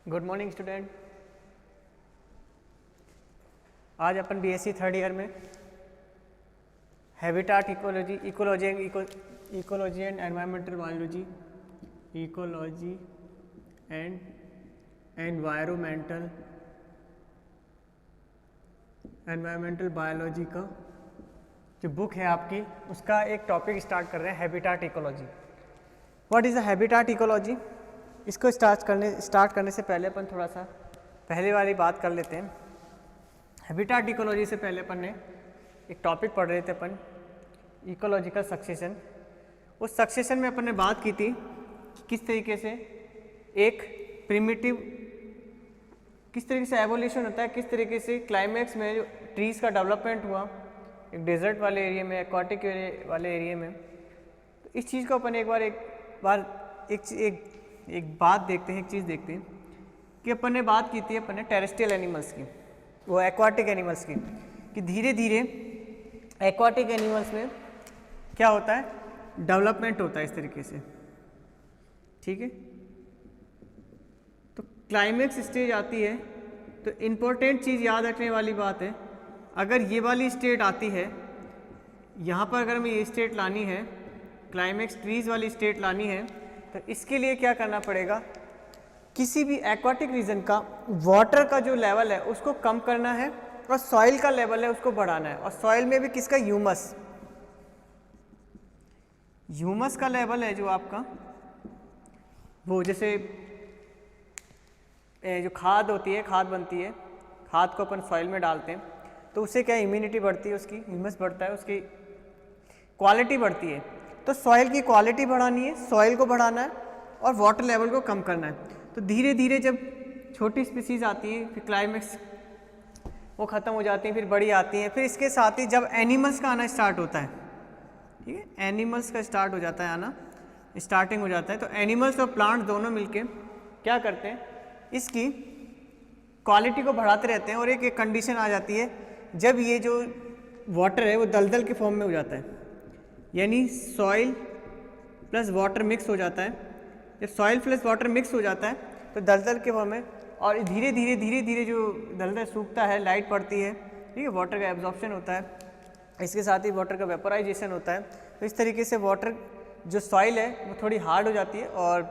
Good morning student. आज अपन BSc third year में habitat ecology ecology and environmental biology ecology and environmental biology का जो book है आपकी उसका एक टॉपिक स्टार्ट कर रहे हैं, habitat ecology. What is the habitat ecology? इसको स्टार्ट करने से पहले अपन थोड़ा सा पहले वाली बात कर लेते हैं। हैबिटाट इकोलॉजी से पहले अपन ने एक टॉपिक पढ़ रहे थे अपन, इकोलॉजिकल सक्सेशन। उस सक्सेशन में अपन ने बात की थी कि किस तरीके से एक प्रिमिटिव, किस तरीके से एवोल्यूशन होता है, किस तरीके से क्लाइमैक्स में जो ट्रीज़ का डेवलपमेंट हुआ एक डेजर्ट वाले एरिया में, एक्वाटिक वाले एरिया में। तो इस चीज़ को अपन एक बात देखते हैं, एक चीज़ देखते हैं कि अपन ने बात की थी अपन ने टेरेस्ट्रियल एनिमल्स की, वो एक्वाटिक एनिमल्स की, कि धीरे धीरे एक्वाटिक एनिमल्स में क्या होता है, डेवलपमेंट होता है इस तरीके से। ठीक है, तो क्लाइमेक्स स्टेज आती है तो इम्पोर्टेंट चीज़ याद रखने वाली बात है, अगर ये वाली स्टेट आती है यहाँ पर, अगर हमें ये स्टेट लानी है, क्लाइमेक्स ट्रीज़ वाली स्टेट लानी है, तो इसके लिए क्या करना पड़ेगा, किसी भी एक्वाटिक रीजन का वाटर का जो लेवल है उसको कम करना है और सॉइल का लेवल है उसको बढ़ाना है। और सॉइल में भी किसका, ह्यूमस का लेवल है जो आपका, वो जैसे जो खाद होती है, खाद बनती है, खाद को अपन सॉइल में डालते हैं तो उससे क्या इम्यूनिटी बढ़ती है, उसकी ह्यूमस बढ़ता है, उसकी क्वालिटी बढ़ती है। तो सॉइल की क्वालिटी बढ़ानी है, सॉइल को बढ़ाना है और वाटर लेवल को कम करना है। तो धीरे धीरे जब छोटी स्पीसीज आती है, फिर क्लाइमेक्स वो ख़त्म हो जाती है, फिर बड़ी आती हैं, फिर इसके साथ ही जब एनिमल्स का आना स्टार्ट होता है, ठीक है, एनिमल्स का स्टार्ट हो जाता है आना, स्टार्टिंग हो जाता है, तो एनिमल्स और प्लांट दोनों मिलके क्या करते हैं, इसकी क्वालिटी को बढ़ाते रहते हैं। और एक कंडीशन आ जाती है जब ये जो वाटर है वो दलदल के फॉर्म में हो जाता है, यानी सॉइल प्लस वाटर मिक्स हो जाता है। जब सॉइल प्लस वाटर मिक्स हो जाता है तो दलदल के फॉर्म में, और धीरे धीरे जो दलदल सूखता है, लाइट पड़ती है, ठीक है, वाटर का एब्जॉर्प्शन होता है, इसके साथ ही वाटर का वेपोराइजेशन होता है। तो इस तरीके से वाटर जो सॉइल है वो थोड़ी हार्ड हो जाती है। और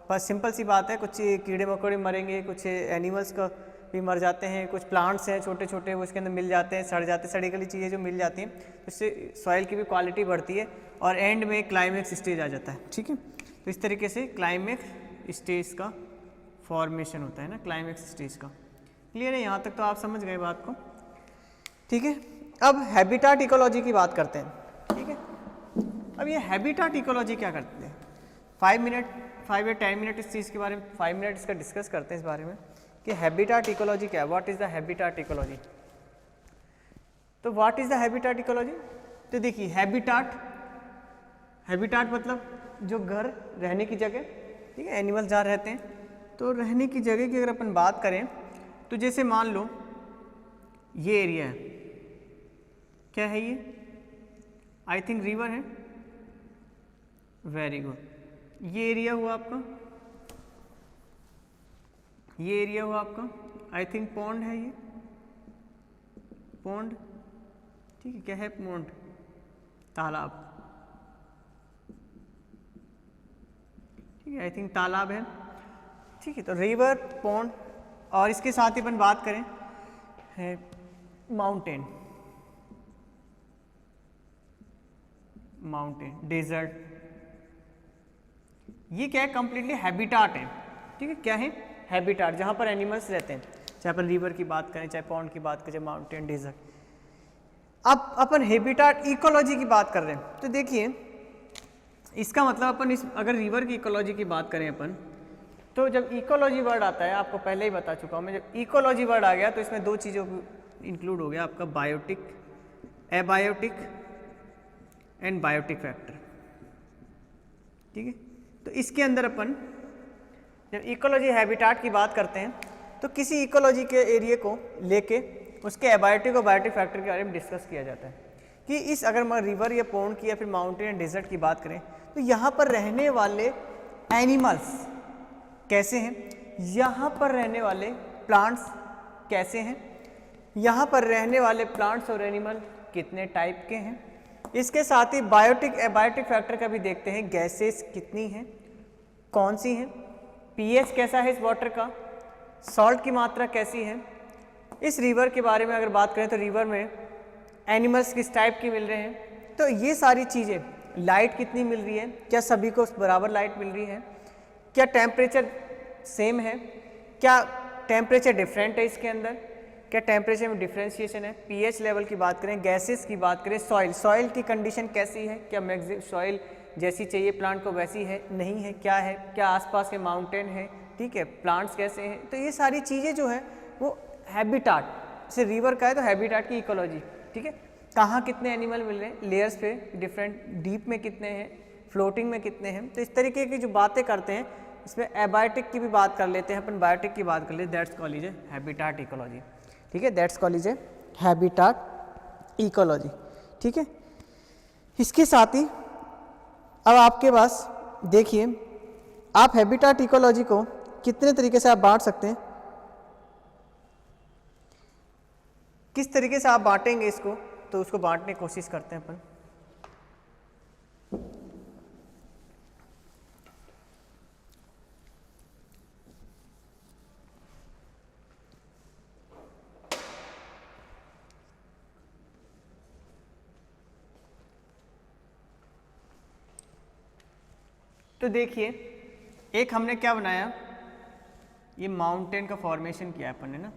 बस सिंपल सी बात है, कुछ कीड़े मकोड़े मरेंगे, कुछ एनिमल्स का भी मर जाते हैं, कुछ प्लांट्स हैं छोटे छोटे वो इसके अंदर मिल जाते हैं, सड़ जाते हैं, सड़ी गली चीज़ें जो मिल जाती हैं, तो इससे सॉइल की भी क्वालिटी बढ़ती है और एंड में क्लाइमेक्स स्टेज आ जाता है। ठीक है, तो इस तरीके से क्लाइमेक्स स्टेज का फॉर्मेशन होता है ना, क्लाइमेक्स स्टेज का। क्लियर है, यहाँ तक तो आप समझ गए बात को। ठीक है, अब हैबिटाट इकोलॉजी की बात करते हैं। ठीक है, अब ये हैबिटाट इकोलॉजी क्या करते हैं, 5 या 10 मिनट इस चीज़ के बारे में, 5 मिनट इसका डिस्कस करते हैं इस बारे में कि हैबिटाट इकोलॉजी क्या है, what is the habitat ecology. तो what is the habitat ecology, तो देखिए हैबिटाट मतलब जो घर, रहने की जगह, ठीक है, एनिमल जहाँ रहते हैं, तो रहने की जगह की अगर अपन बात करें तो जैसे मान लो ये एरिया है, क्या है ये, आई थिंक रिवर है, वेरी गुड, ये एरिया हुआ आपका, ये एरिया हुआ आपका, आई थिंक पॉन्ड है, ये पॉन्ड, ठीक है, क्या है पॉन्ड, तालाब, ठीक है, आई थिंक तालाब है। ठीक है, तो रिवर, पॉन्ड, और इसके साथ ही अपन बात करें है माउंटेन, डेजर्ट, ये क्या है, कंप्लीटली हैबिटाट है। ठीक है, क्या है, हैबिटाट, जहाँ पर एनिमल्स रहते हैं, चाहे अपन रिवर की बात करें, चाहे पॉन्ड की बात करें, चाहे माउंटेन, डेजर्ट। अब अपन हैबिटाट इकोलॉजी की बात कर रहे हैं, तो देखिए इसका मतलब अपन अगर रिवर की इकोलॉजी की बात करें अपन, तो जब इकोलॉजी वर्ड आता है, आपको पहले ही बता चुका हूँ मैं, जब इकोलॉजी वर्ड आ गया तो इसमें 2 चीज़ों को इंक्लूड हो गया आपका, biotic, abiotic and biotic factor. ठीक है, तो इसके अंदर अपन जब इकोलॉजी हैबिटाट की बात करते हैं तो किसी इकोलॉजी के एरिया को लेके उसके एबायोटिक और बायोटिक फैक्टर के बारे में डिस्कस किया जाता है कि इस, अगर मैं रिवर या पॉन्ड की या फिर माउंटेन या डेजर्ट की बात करें तो यहाँ पर रहने वाले एनिमल्स कैसे हैं, यहाँ पर रहने वाले प्लांट्स कैसे हैं, यहाँ पर रहने वाले प्लांट्स और एनिमल कितने टाइप के हैं। इसके साथ ही बायोटिक एबायोटिक फैक्टर का भी देखते हैं, गैसेस कितनी हैं, कौन सी हैं, पीएच कैसा है इस वाटर का, सॉल्ट की मात्रा कैसी है। इस रिवर के बारे में अगर बात करें तो रिवर में एनिमल्स किस टाइप की मिल रहे हैं, तो ये सारी चीज़ें, लाइट कितनी मिल रही है, क्या सभी को बराबर लाइट मिल रही है, क्या टेम्परेचर सेम है, क्या टेम्परेचर डिफरेंट है इसके अंदर, क्या टेम्परेचर में डिफ्रेंशिएशन है, पीएच लेवल की बात करें, गैसेस की बात करें, सॉइल की कंडीशन कैसी है, क्या मैक्सिमम सॉइल जैसी चाहिए प्लांट को वैसी है नहीं है, क्या आसपास के माउंटेन है, ठीक है, प्लांट्स कैसे हैं। तो ये सारी चीज़ें जो है वो हैबिटाट, जैसे रिवर का है तो हैबिटाट की इकोलॉजी, ठीक है, कहाँ कितने एनिमल मिल रहे हैं, लेयर्स पे डिफरेंट, डीप में कितने हैं, फ्लोटिंग में कितने हैं। तो इस तरीके की जो बातें करते हैं, इसमें एबायोटिक की भी बात कर लेते हैं अपन, बायोटिक की बात कर लेते हैं, that's called is habitat ecology, ठीक है, that's called is habitat ecology, ठीक है। इसके साथ ही अब आपके पास देखिए, आप हैबिटाट इकोलॉजी को कितने तरीके से आप बांट सकते हैं, किस तरीके से आप बांटेंगे इसको, तो उसको बांटने की कोशिश करते हैं अपन। तो देखिए, एक हमने क्या बनाया, ये माउंटेन का फॉर्मेशन किया अपन ने ना,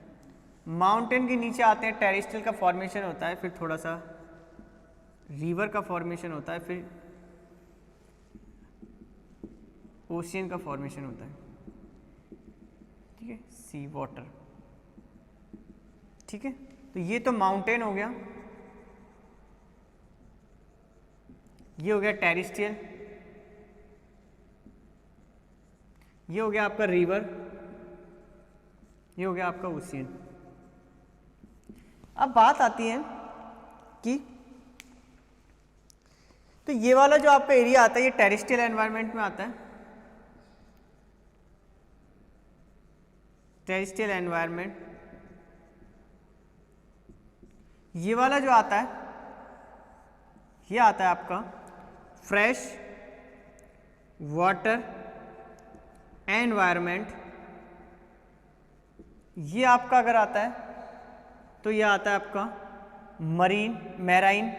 माउंटेन के नीचे आते हैं टेरेस्ट्रियल का फॉर्मेशन होता है, फिर थोड़ा सा रिवर का फॉर्मेशन होता है, फिर ओशियन का फॉर्मेशन होता है, ठीक है, सी वाटर, ठीक है। तो ये तो माउंटेन हो गया, ये हो गया टेरेस्ट्रियल, ये हो गया आपका रिवर, ये हो गया आपका ओशियन। अब बात आती है कि तो ये वाला जो आपका एरिया आता है ये टेरेस्ट्रियल एनवायरनमेंट में आता है, टेरेस्ट्रियल एनवायरनमेंट। ये वाला जो आता है ये आता है आपका फ्रेश वाटर एनवायरनमेंट। ये आपका अगर आता है तो ये आता है आपका marine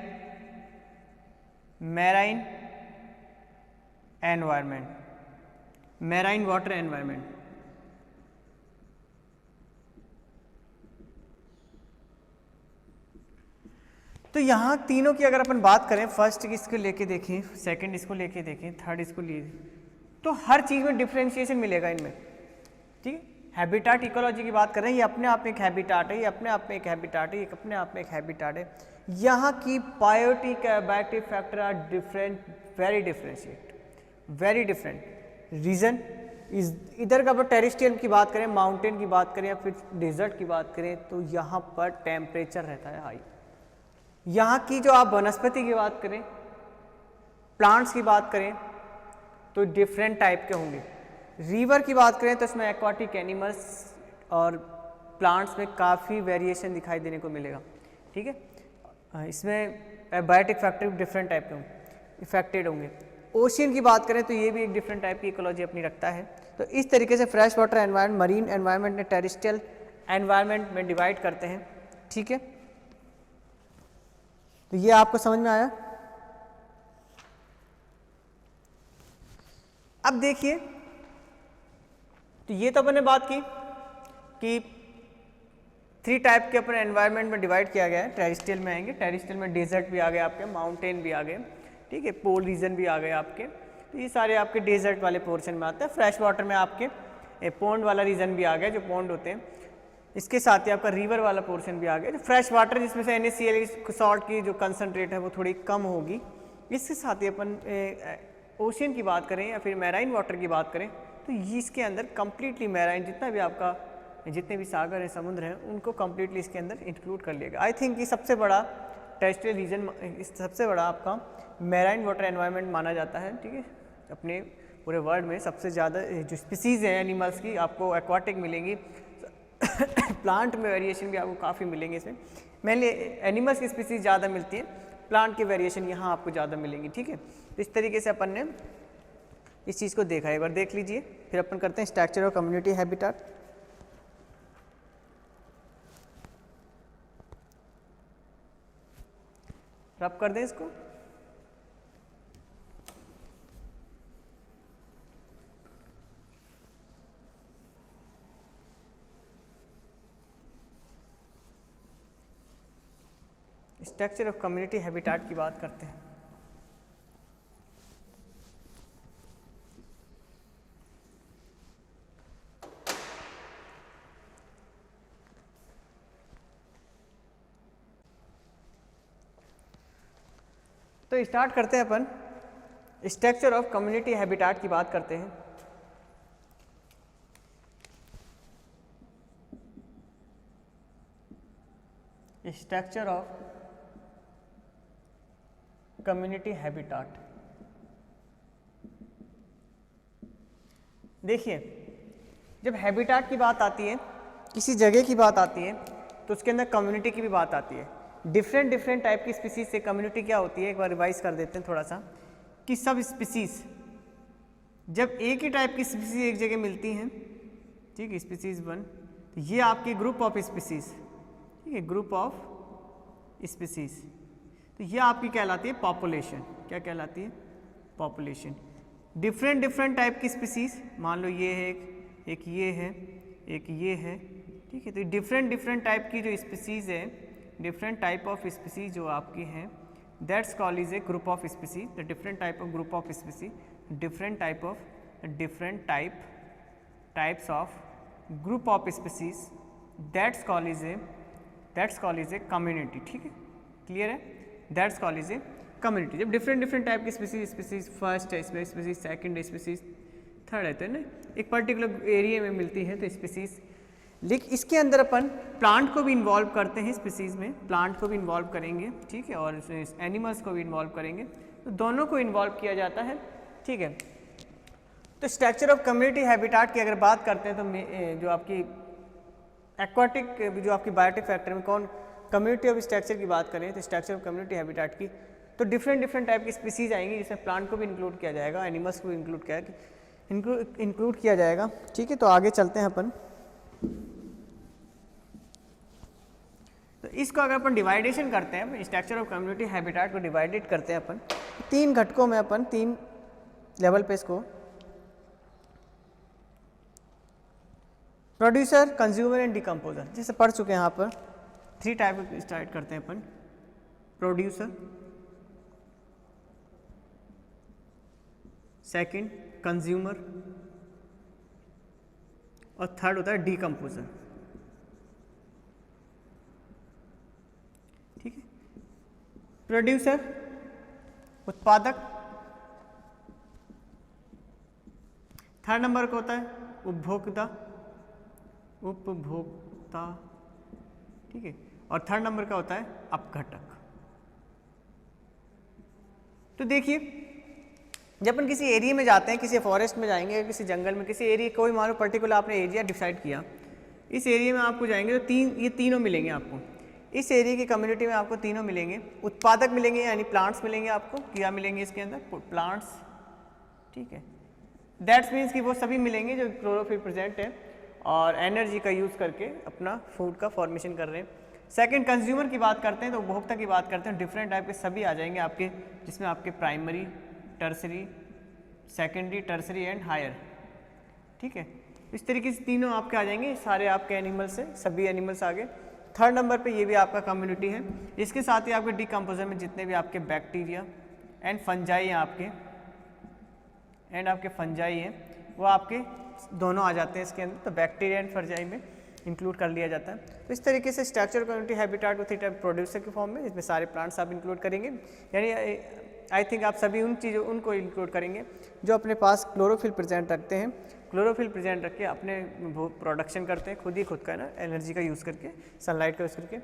environment, marine water environment. तो यहाँ तीनों की अगर अपन बात करें, फर्स्ट इसको लेके देखें, सेकंड इसको लेके देखें, थर्ड इसको लिए, तो हर चीज़ में डिफरेंशिएशन मिलेगा इनमें, ठीक है। हैबिटाट इकोलॉजी की बात कर रहे हैं, ये अपने आप में एक हैबिटाट है, ये अपने आप में एक हैबिटाट है, ये अपने आप में एक हैबिटाट है। यहाँ की biotic abiotic factor are different, very differentiate, very different. Region इस इधर का टेरेस्ट्रियल की बात करें, माउंटेन की बात करें या फिर डेजर्ट की बात करें, तो यहाँ पर टेम्परेचर रहता है हाई। यहाँ की जो आप वनस्पति की बात करें, प्लांट्स की बात करें, तो डिफरेंट टाइप के होंगे। रिवर की बात करें तो इसमें एक्वाटिक एनिमल्स और प्लांट्स में काफ़ी वेरिएशन दिखाई देने को मिलेगा, ठीक है। इसमें एबायोटिक फैक्टर डिफरेंट टाइप के होंगे, इफेक्टेड होंगे। ओशियन की बात करें तो ये भी एक डिफरेंट टाइप की इकोलॉजी अपनी रखता है। तो इस तरीके से fresh water environment, marine environment में, टेरेस्ट्रियल एनवायरनमेंट में डिवाइड करते हैं, ठीक है। तो ये आपको समझ में आया। अब देखिए, तो ये तो अपन ने बात की कि 3 टाइप के अपने एनवायरनमेंट में डिवाइड किया गया है। टेरेस्ट्रियल में आएंगे, टेरेस्ट्रियल में डेजर्ट भी आ गए आपके, माउंटेन भी आ गए, ठीक है, पोल रीजन भी आ गए आपके। तो ये सारे आपके डेजर्ट वाले पोर्शन में आते हैं। फ्रेश वाटर में आपके पोन्ड वाला रीजन भी आ गया, जो पोन्ड होते हैं। इसके साथ ही आपका रिवर वाला पोर्शन भी आ गया। जो फ्रेश वाटर जिसमें से NaCl सॉल्ट की जो कंसनट्रेट है वो थोड़ी कम होगी। इसके साथ ही अपन ओशियन की बात करें या फिर मैराइन वाटर की बात करें, तो इसके अंदर कम्प्लीटली मैराइन, जितना भी आपका, जितने भी सागर हैं, समुद्र हैं, उनको कम्प्लीटली इसके अंदर इंक्लूड कर लिएगा। आई थिंक ये सबसे बड़ा टेरेस्ट्रियल रीजन, सबसे बड़ा आपका मैराइन वाटर एनवायरनमेंट माना जाता है, ठीक है, अपने पूरे वर्ल्ड में सबसे ज़्यादा जो स्पीसीज़ हैं एनिमल्स की आपको एक्वाटिक मिलेंगी। प्लांट में वेरिएशन भी आपको काफ़ी मिलेंगे इसमें, मेनली एनिमल्स की स्पीसीज़ ज़्यादा मिलती है, प्लांट की वेरिएशन यहाँ आपको ज़्यादा मिलेंगी। ठीक है, तो इस तरीके से अपन ने इस चीज़ को देखा है, एक बार देख लीजिए। फिर अपन करते हैं स्ट्रक्चर ऑफ कम्युनिटी हैबिटेट। रब कर दें इसको। स्ट्रक्चर ऑफ कम्युनिटी हैबिटेट की बात करते हैं। तो स्टार्ट करते हैं अपन स्ट्रक्चर ऑफ कम्युनिटी हैबिटेट की बात करते हैं। Structure of community habitat. देखिए, जब हैबिटेट की बात आती है, किसी जगह की बात आती है, तो उसके अंदर कम्युनिटी की भी बात आती है। डिफरेंट टाइप की स्पीसीज से कम्युनिटी क्या होती है, एक बार रिवाइज कर देते हैं थोड़ा सा, कि सब स्पीसीज जब एक ही टाइप की स्पीसीज एक जगह मिलती हैं, ठीक है, स्पीसीज वन, तो ये आपकी ग्रुप ऑफ स्पीसीज, ठीक है, ग्रुप ऑफ स्पीसीज, तो ये आपकी कहलाती है पॉपुलेशन। क्या कहलाती है? पॉपुलेशन। डिफरेंट टाइप की स्पीसीज, मान लो ये है एक ये है, एक ये है, ठीक है, तो डिफरेंट टाइप की जो स्पीसीज है, डिफरेंट टाइप ऑफ स्पीसीज जो आपकी हैं, that's called is a group of species. The different type of group of species, different types of group of species, that's called is a community. ठीक है, clear है? That's called is a community. जब different type की species first है species, second species, third है, तो ना एक पर्टिकुलर एरिया में मिलती है तो स्पीसीज। लेकिन इसके अंदर अपन प्लांट को भी इन्वॉल्व करते हैं, स्पीसीज में प्लांट को भी इन्वॉल्व करेंगे, ठीक है, और एनिमल्स को भी इन्वॉल्व करेंगे, तो दोनों को इन्वॉल्व किया जाता है। ठीक है, तो स्ट्रक्चर ऑफ कम्युनिटी हैबिटेट की अगर बात करते हैं तो जो आपकी एक्वाटिक, जो आपकी बायोटिक फैक्टर में कौन कम्युनिटी ऑफ स्ट्रक्चर की बात करें तो स्ट्रक्चर ऑफ कम्युनिटी हैबिटेट की, तो डिफरेंट टाइप की स्पीसीज आएंगी, जिसमें प्लांट को भी इंक्लूड किया जाएगा, एनिमल्स को भी इंक्लूड किया जाएगा। ठीक है, तो आगे चलते हैं अपन। तो इसको अगर अपन डिवाइडेशन करते हैं, स्ट्रक्चर ऑफ कम्युनिटी हैबिटेट को डिवाइडेड करते हैं अपन तीन घटकों में, अपन तीन लेवल पे इसको प्रोड्यूसर, कंज्यूमर एंड डिकम्पोजर, जैसे पढ़ चुके हैं यहाँ पर। थ्री टाइप स्टार्ट करते हैं अपन, प्रोड्यूसर, सेकंड कंज्यूमर, और थर्ड होता है डिकम्पोजर। ठीक है, प्रोड्यूसर उत्पादक, थर्ड नंबर का होता है उपभोक्ता, ठीक है, और थर्ड नंबर का होता है अपघटक। तो देखिए, जब अपन किसी एरिया में जाते हैं, किसी फॉरेस्ट में जाएंगे, किसी जंगल में, किसी एरिया, कोई मानो पर्टिकुलर आपने एरिया डिसाइड किया, इस एरिया में आपको जाएंगे तो ये तीनों मिलेंगे आपको। इस एरिया की कम्युनिटी में आपको तीनों मिलेंगे, उत्पादक मिलेंगे यानी प्लांट्स मिलेंगे आपको, क्या मिलेंगे इसके अंदर? प्लांट्स। ठीक है, दैट्स मीन्स कि वो सभी मिलेंगे जो क्लोरोफिल प्रेजेंट है और एनर्जी का यूज़ करके अपना फूड का फॉर्मेशन कर रहे हैं। सेकंड कंज्यूमर की बात करते हैं तो उपभोक्ता की बात करते हैं, डिफरेंट टाइप के सभी आ जाएंगे आपके, जिसमें आपके primary, tertiary, secondary, tertiary and higher. ठीक है, इस तरीके से तीनों आपके आ जाएंगे, सारे आपके एनिमल्स से, सभी एनिमल्स आ गए। थर्ड नंबर पे ये भी आपका कम्युनिटी है। इसके साथ ही आपके डिकम्पोजर में जितने भी आपके बैक्टीरिया एंड फंजाई हैं आपके फंजाई हैं, वो आपके दोनों आ जाते हैं इसके अंदर, तो बैक्टीरिया एंड फंजाई में इंक्लूड कर लिया जाता है। तो इस तरीके से स्ट्रक्चर कम्युनिटी हैबिटेट को थ्री टाइप प्रोड्यूसर के फॉर्म में, इसमें सारे प्लांट्स आप इंक्लूड करेंगे, यानी आई थिंक आप सभी उनको इंक्लूड करेंगे जो अपने पास क्लोरोफिल प्रेजेंट रखते हैं, क्लोरोफिल प्रेजेंट रख के अपने प्रोडक्शन करते हैं खुद का ना, एनर्जी का यूज़ करके, सनलाइट का यूज़ करके।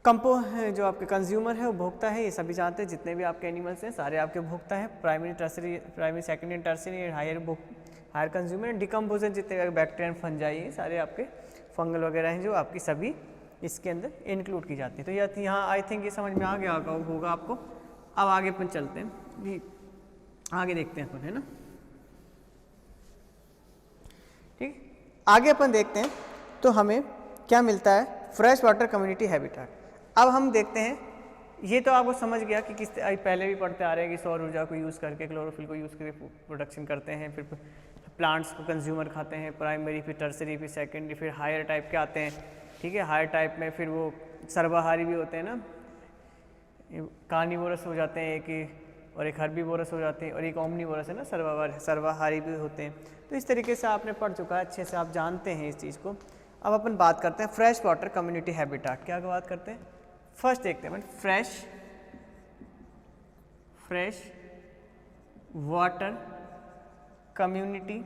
जो आपके कंज्यूमर है वो भोक्ता है, ये सभी जानते हैं, जितने भी आपके एनिमल्स हैं सारे आपके भोक्ता हैं, primary secondary tertiary higher consumer. Decomposer जितने बैक्टीरिया फंजाई ये सारे आपके फंगल वगैरह हैं जो आपकी सभी इसके अंदर इंक्लूड की जाती है। तो यह यहाँ आई थिंक ये समझ में आ गया होगा आपको। अब आगे अपन चलते हैं, आगे देखते हैं अपन, है ना, ठीक। आगे अपन देखते हैं तो हमें क्या मिलता है, फ्रेश वाटर कम्युनिटी हैबिटेट। अब हम देखते हैं, ये तो आपको समझ गया कि किस पहले भी पढ़ते आ रहे हैं कि सौर ऊर्जा को यूज़ करके, क्लोरोफिल को यूज़ करके प्रोडक्शन करते हैं, फिर प्लांट्स को कंज्यूमर खाते हैं, प्राइमरी, फिर टर्सरी, फिर सेकेंडरी, फिर हायर टाइप के आते हैं, ठीक है। हायर टाइप में फिर वो सर्वाहारी भी होते हैं ना, कार्निवोरस हो जाते हैं एक, और एक हर्बीवोरस हो जाते हैं, और एक ओमनीवोरस है ना, सर्वाहारी भी होते हैं। तो इस तरीके से आपने पढ़ चुका है, अच्छे से आप जानते हैं इस चीज़ को। अब अपन बात करते हैं फ्रेश वाटर कम्युनिटी हैबिटेट, क्या बात करते हैं। फर्स्ट देखते हैं फ्रेश वाटर कम्युनिटी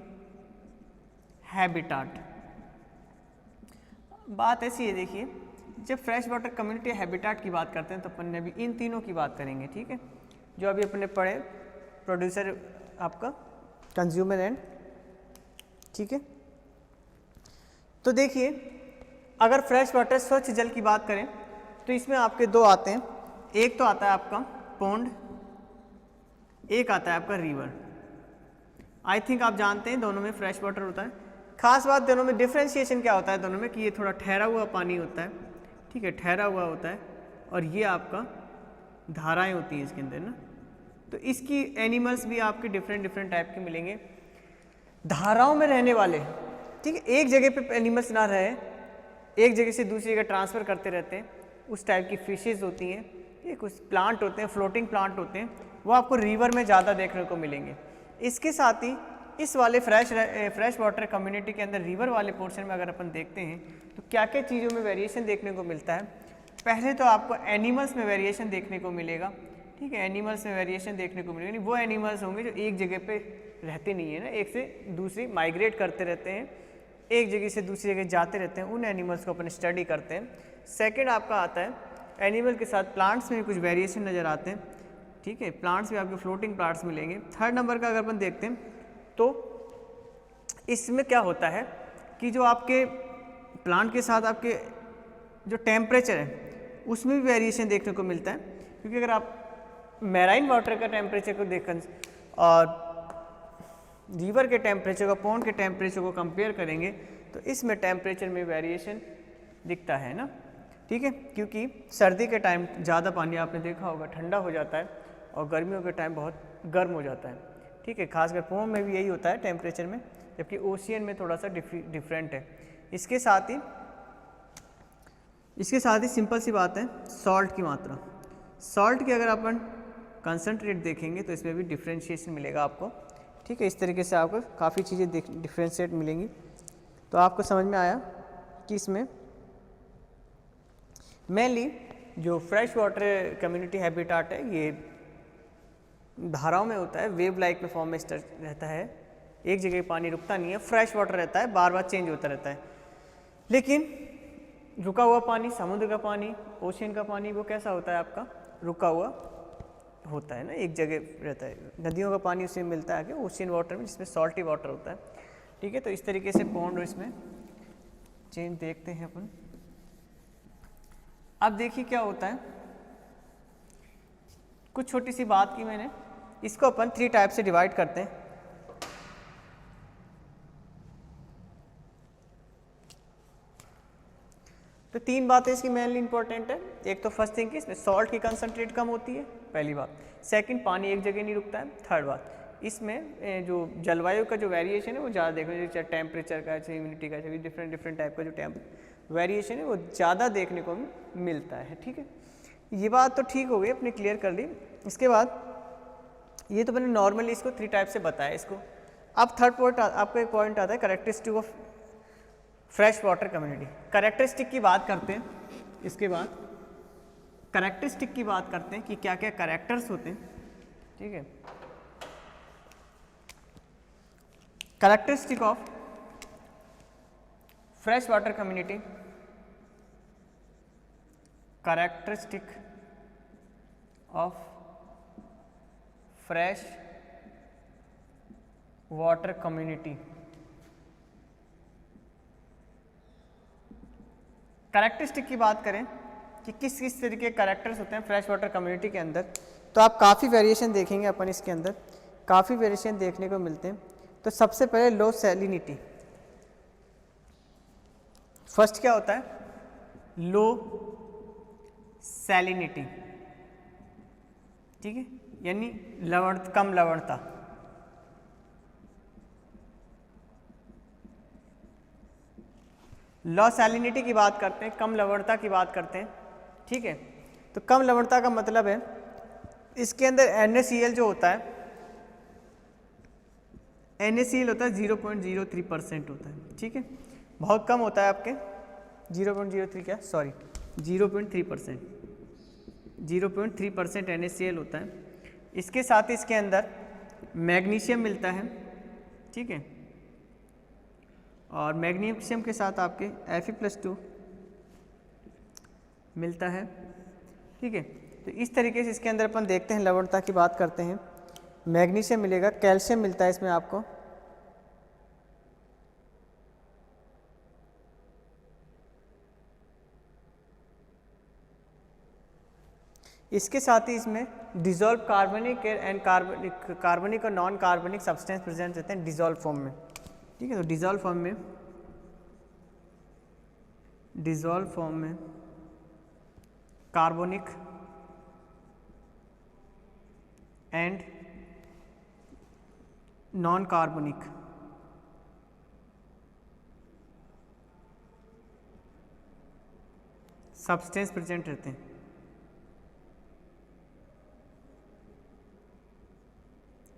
हैबिटेट। बात ऐसी है, देखिए, जब फ्रेश वाटर कम्युनिटी हैबिटेट की बात करते हैं तो अपन ने अभी इन तीनों की बात करेंगे, ठीक है, जो अभी अपने पढ़े, प्रोड्यूसर आपका, कंज्यूमर एंड, ठीक है। तो देखिए, अगर फ्रेश वाटर स्वच्छ जल की बात करें तो इसमें आपके दो आते हैं, एक तो आता है आपका पॉन्ड, एक आता है आपका रिवर। आई थिंक आप जानते हैं दोनों में फ्रेश वाटर होता है। खास बात दोनों में डिफ्रेंशिएशन क्या होता है दोनों में, कि ये थोड़ा ठहरा हुआ पानी होता है, ठीक है, ठहरा हुआ होता है, और ये आपका धाराएं होती हैं इसके अंदर ना। तो इसकी एनिमल्स भी आपके डिफरेंट टाइप के मिलेंगे, धाराओं में रहने वाले, ठीक है, एक जगह पे एनिमल्स ना रहे, एक जगह से दूसरी जगह ट्रांसफ़र करते रहते हैं, उस टाइप की फिशेज़ होती हैं, ये कुछ प्लांट होते हैं, फ्लोटिंग प्लांट होते हैं, वो आपको रिवर में ज़्यादा देखने को मिलेंगे। इसके साथ ही इस वाले फ्रेश वाटर कम्युनिटी के अंदर रिवर वाले पोर्शन में अगर अपन देखते हैं तो क्या क्या चीज़ों में वेरिएशन देखने को मिलता है। पहले तो आपको एनिमल्स में वेरिएशन देखने को मिलेगा, ठीक है, एनिमल्स में वेरिएशन देखने को मिलेगा। वो एनिमल्स होंगे जो एक जगह पे रहते नहीं है ना, एक से दूसरी माइग्रेट करते रहते हैं, एक जगह से दूसरी जगह जाते रहते हैं, उन एनिमल्स को अपन स्टडी करते हैं। सेकंड आपका आता है एनिमल के साथ प्लांट्स में भी कुछ वेरिएशन नज़र आते हैं, ठीक है, प्लांट्स में आपके फ्लोटिंग प्लांट्स मिलेंगे। थर्ड नंबर का अगर अपन देखते हैं तो इसमें क्या होता है कि जो आपके प्लांट के साथ आपके जो टेम्परेचर है उसमें भी वेरिएशन देखने को मिलता है, क्योंकि अगर आप मैराइन वाटर का टेम्परेचर को देखें और रिवर के टेम्परेचर को, पॉन्ड के टेम्परेचर को कंपेयर करेंगे तो इसमें टेम्परेचर में वेरिएशन दिखता है ना, ठीक है, क्योंकि सर्दी के टाइम ज़्यादा पानी आपने देखा होगा ठंडा हो जाता है और गर्मियों के टाइम बहुत गर्म हो जाता है, ठीक है, खासकर पॉन्ड में भी यही होता है टेम्परेचर में, जबकि ओशियन में थोड़ा सा डिफरेंट है। इसके साथ ही सिंपल सी बात है, सॉल्ट की मात्रा, सॉल्ट की अगर अपन कंसनट्रेट देखेंगे तो इसमें भी डिफ्रेंशिएशन मिलेगा आपको, ठीक है, इस तरीके से आपको काफ़ी चीज़ें डिफ्रेंशिएट मिलेंगी। तो आपको समझ में आया कि इसमें मेनली जो फ्रेश वाटर कम्युनिटी हैबिटेट है ये धाराओं में होता है, वेव लाइक में फॉर्म में रहता है, एक जगह पानी रुकता नहीं है, फ्रेश वाटर रहता है, बार बार चेंज होता रहता है। लेकिन रुका हुआ पानी, समुद्र का पानी, ओशियन का पानी, वो कैसा होता है आपका, रुका हुआ होता है ना, एक जगह रहता है। नदियों का पानी उससे मिलता है कि ओशियन वाटर में, जिसमें सॉल्टी वाटर होता है, ठीक है। तो इस तरीके से पॉन्ड और इसमें चेंज देखते हैं अपन। अब देखिए क्या होता है, कुछ छोटी सी बात की मैंने, इसको अपन 3 टाइप से डिवाइड करते हैं। तो 3 बातें इसकी मेनली इंपॉर्टेंट है। एक तो फर्स्ट थिंग कि इसमें सॉल्ट की कंसंट्रेट कम होती है, पहली बात। सेकंड, पानी एक जगह नहीं रुकता है। थर्ड बात, इसमें जो जलवायु का जो वेरिएशन है वो ज़्यादा देखने को, चाहे टेम्परेचर का, चाहे ह्यूमिडिटी का, चाहे डिफरेंट टाइप का जो वेरिएशन है वो ज़्यादा देखने को मिलता है, ठीक है। ये बात तो ठीक हो गई, अपने क्लियर कर ली। इसके बाद ये तो मैंने नॉर्मली इसको 3 टाइप से बताया इसको। अब थर्ड पॉइंट आपका एक पॉइंट आता है characteristic of fresh water community. Characteristic की बात करते हैं, इसके बाद कैरेक्टरिस्टिक की बात करते हैं कि क्या क्या कैरेक्टर्स होते हैं, ठीक है। Characteristic of fresh water community characteristic of fresh water community. Characteristic की बात करें कि किस किस तरीके के कैरेक्टर्स होते हैं फ्रेश वाटर कम्युनिटी के अंदर, तो आप काफ़ी वेरिएशन देखेंगे अपन इसके अंदर, काफ़ी वेरिएशन देखने को मिलते हैं। तो सबसे पहले लो सैलिनिटी। फर्स्ट क्या होता है? लो सैलिनिटी, ठीक है, यानी लवण, कम लवणता। लो सैलिनिटी की बात करते हैं, कम लवणता की बात करते हैं, ठीक है। तो कम लवणता का मतलब है इसके अंदर NaCl जो होता है, NaCl होता है 0.03% होता है, ठीक है, बहुत कम होता है आपके 0.03 क्या, सॉरी 0.3%, 0.3% NaCl होता है। इसके साथ ही इसके अंदर मैग्नीशियम मिलता है, ठीक है, और मैग्नीशियम के साथ आपके Fe+2 मिलता है, ठीक है। तो इस तरीके से इसके अंदर अपन देखते हैं, लवणता की बात करते हैं, मैग्नीशियम मिलेगा, कैल्शियम मिलता है इसमें आपको, इसके साथ ही इसमें डिजोल्व कार्बनिक एंड कार्बनिक और नॉन कार्बनिक सब्सटेंस प्रेजेंट रहते हैं डिजोल्व फॉर्म में, ठीक है। तो डिजोल्व फॉर्म में कार्बनिक एंड नॉन कार्बनिक सब्सटेंस प्रेजेंट रहते हैं,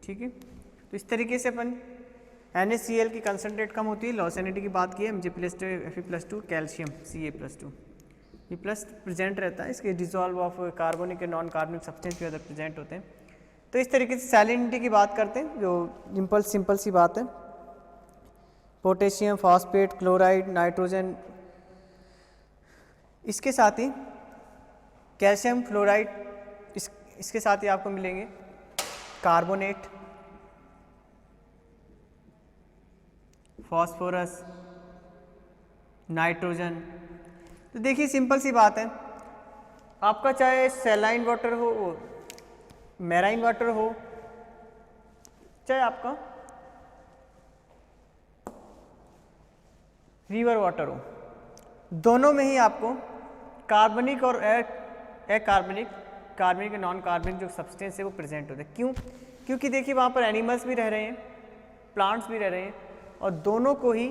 ठीक है। तो इस तरीके से अपन NaCl की कंसनट्रेट कम होती है, लो सैलिनिटी की बात की है, Mg+2 Fe+2 कैल्शियम Ca+2 ये प्लस प्रेजेंट रहता है, इसके डिजोल्व ऑफ कार्बनिक के नॉन कार्बनिक सब्सटेंस भी अदर प्रेजेंट होते हैं। तो इस तरीके से सैलिनिटी की बात करते हैं, जो सिंपल सी बात है, पोटेशियम, फॉस्फेट, क्लोराइड, नाइट्रोजन, इसके साथ ही कैल्शियम फ्लोराइड, इसके साथ ही आपको मिलेंगे कार्बोनेट, फॉस्फोरस, नाइट्रोजन। तो देखिए सिंपल सी बात है, आपका चाहे सैलाइन वाटर हो, मैराइन वाटर हो, चाहे आपका रिवर वाटर हो, दोनों में ही आपको कार्बनिक और अकार्बनिक, कार्बनिक और नॉन कार्बनिक जो सब्सटेंस है वो प्रेजेंट होते हैं। क्यों? क्योंकि देखिए वहाँ पर एनिमल्स भी रह रहे हैं, प्लांट्स भी रह रहे हैं, और दोनों को ही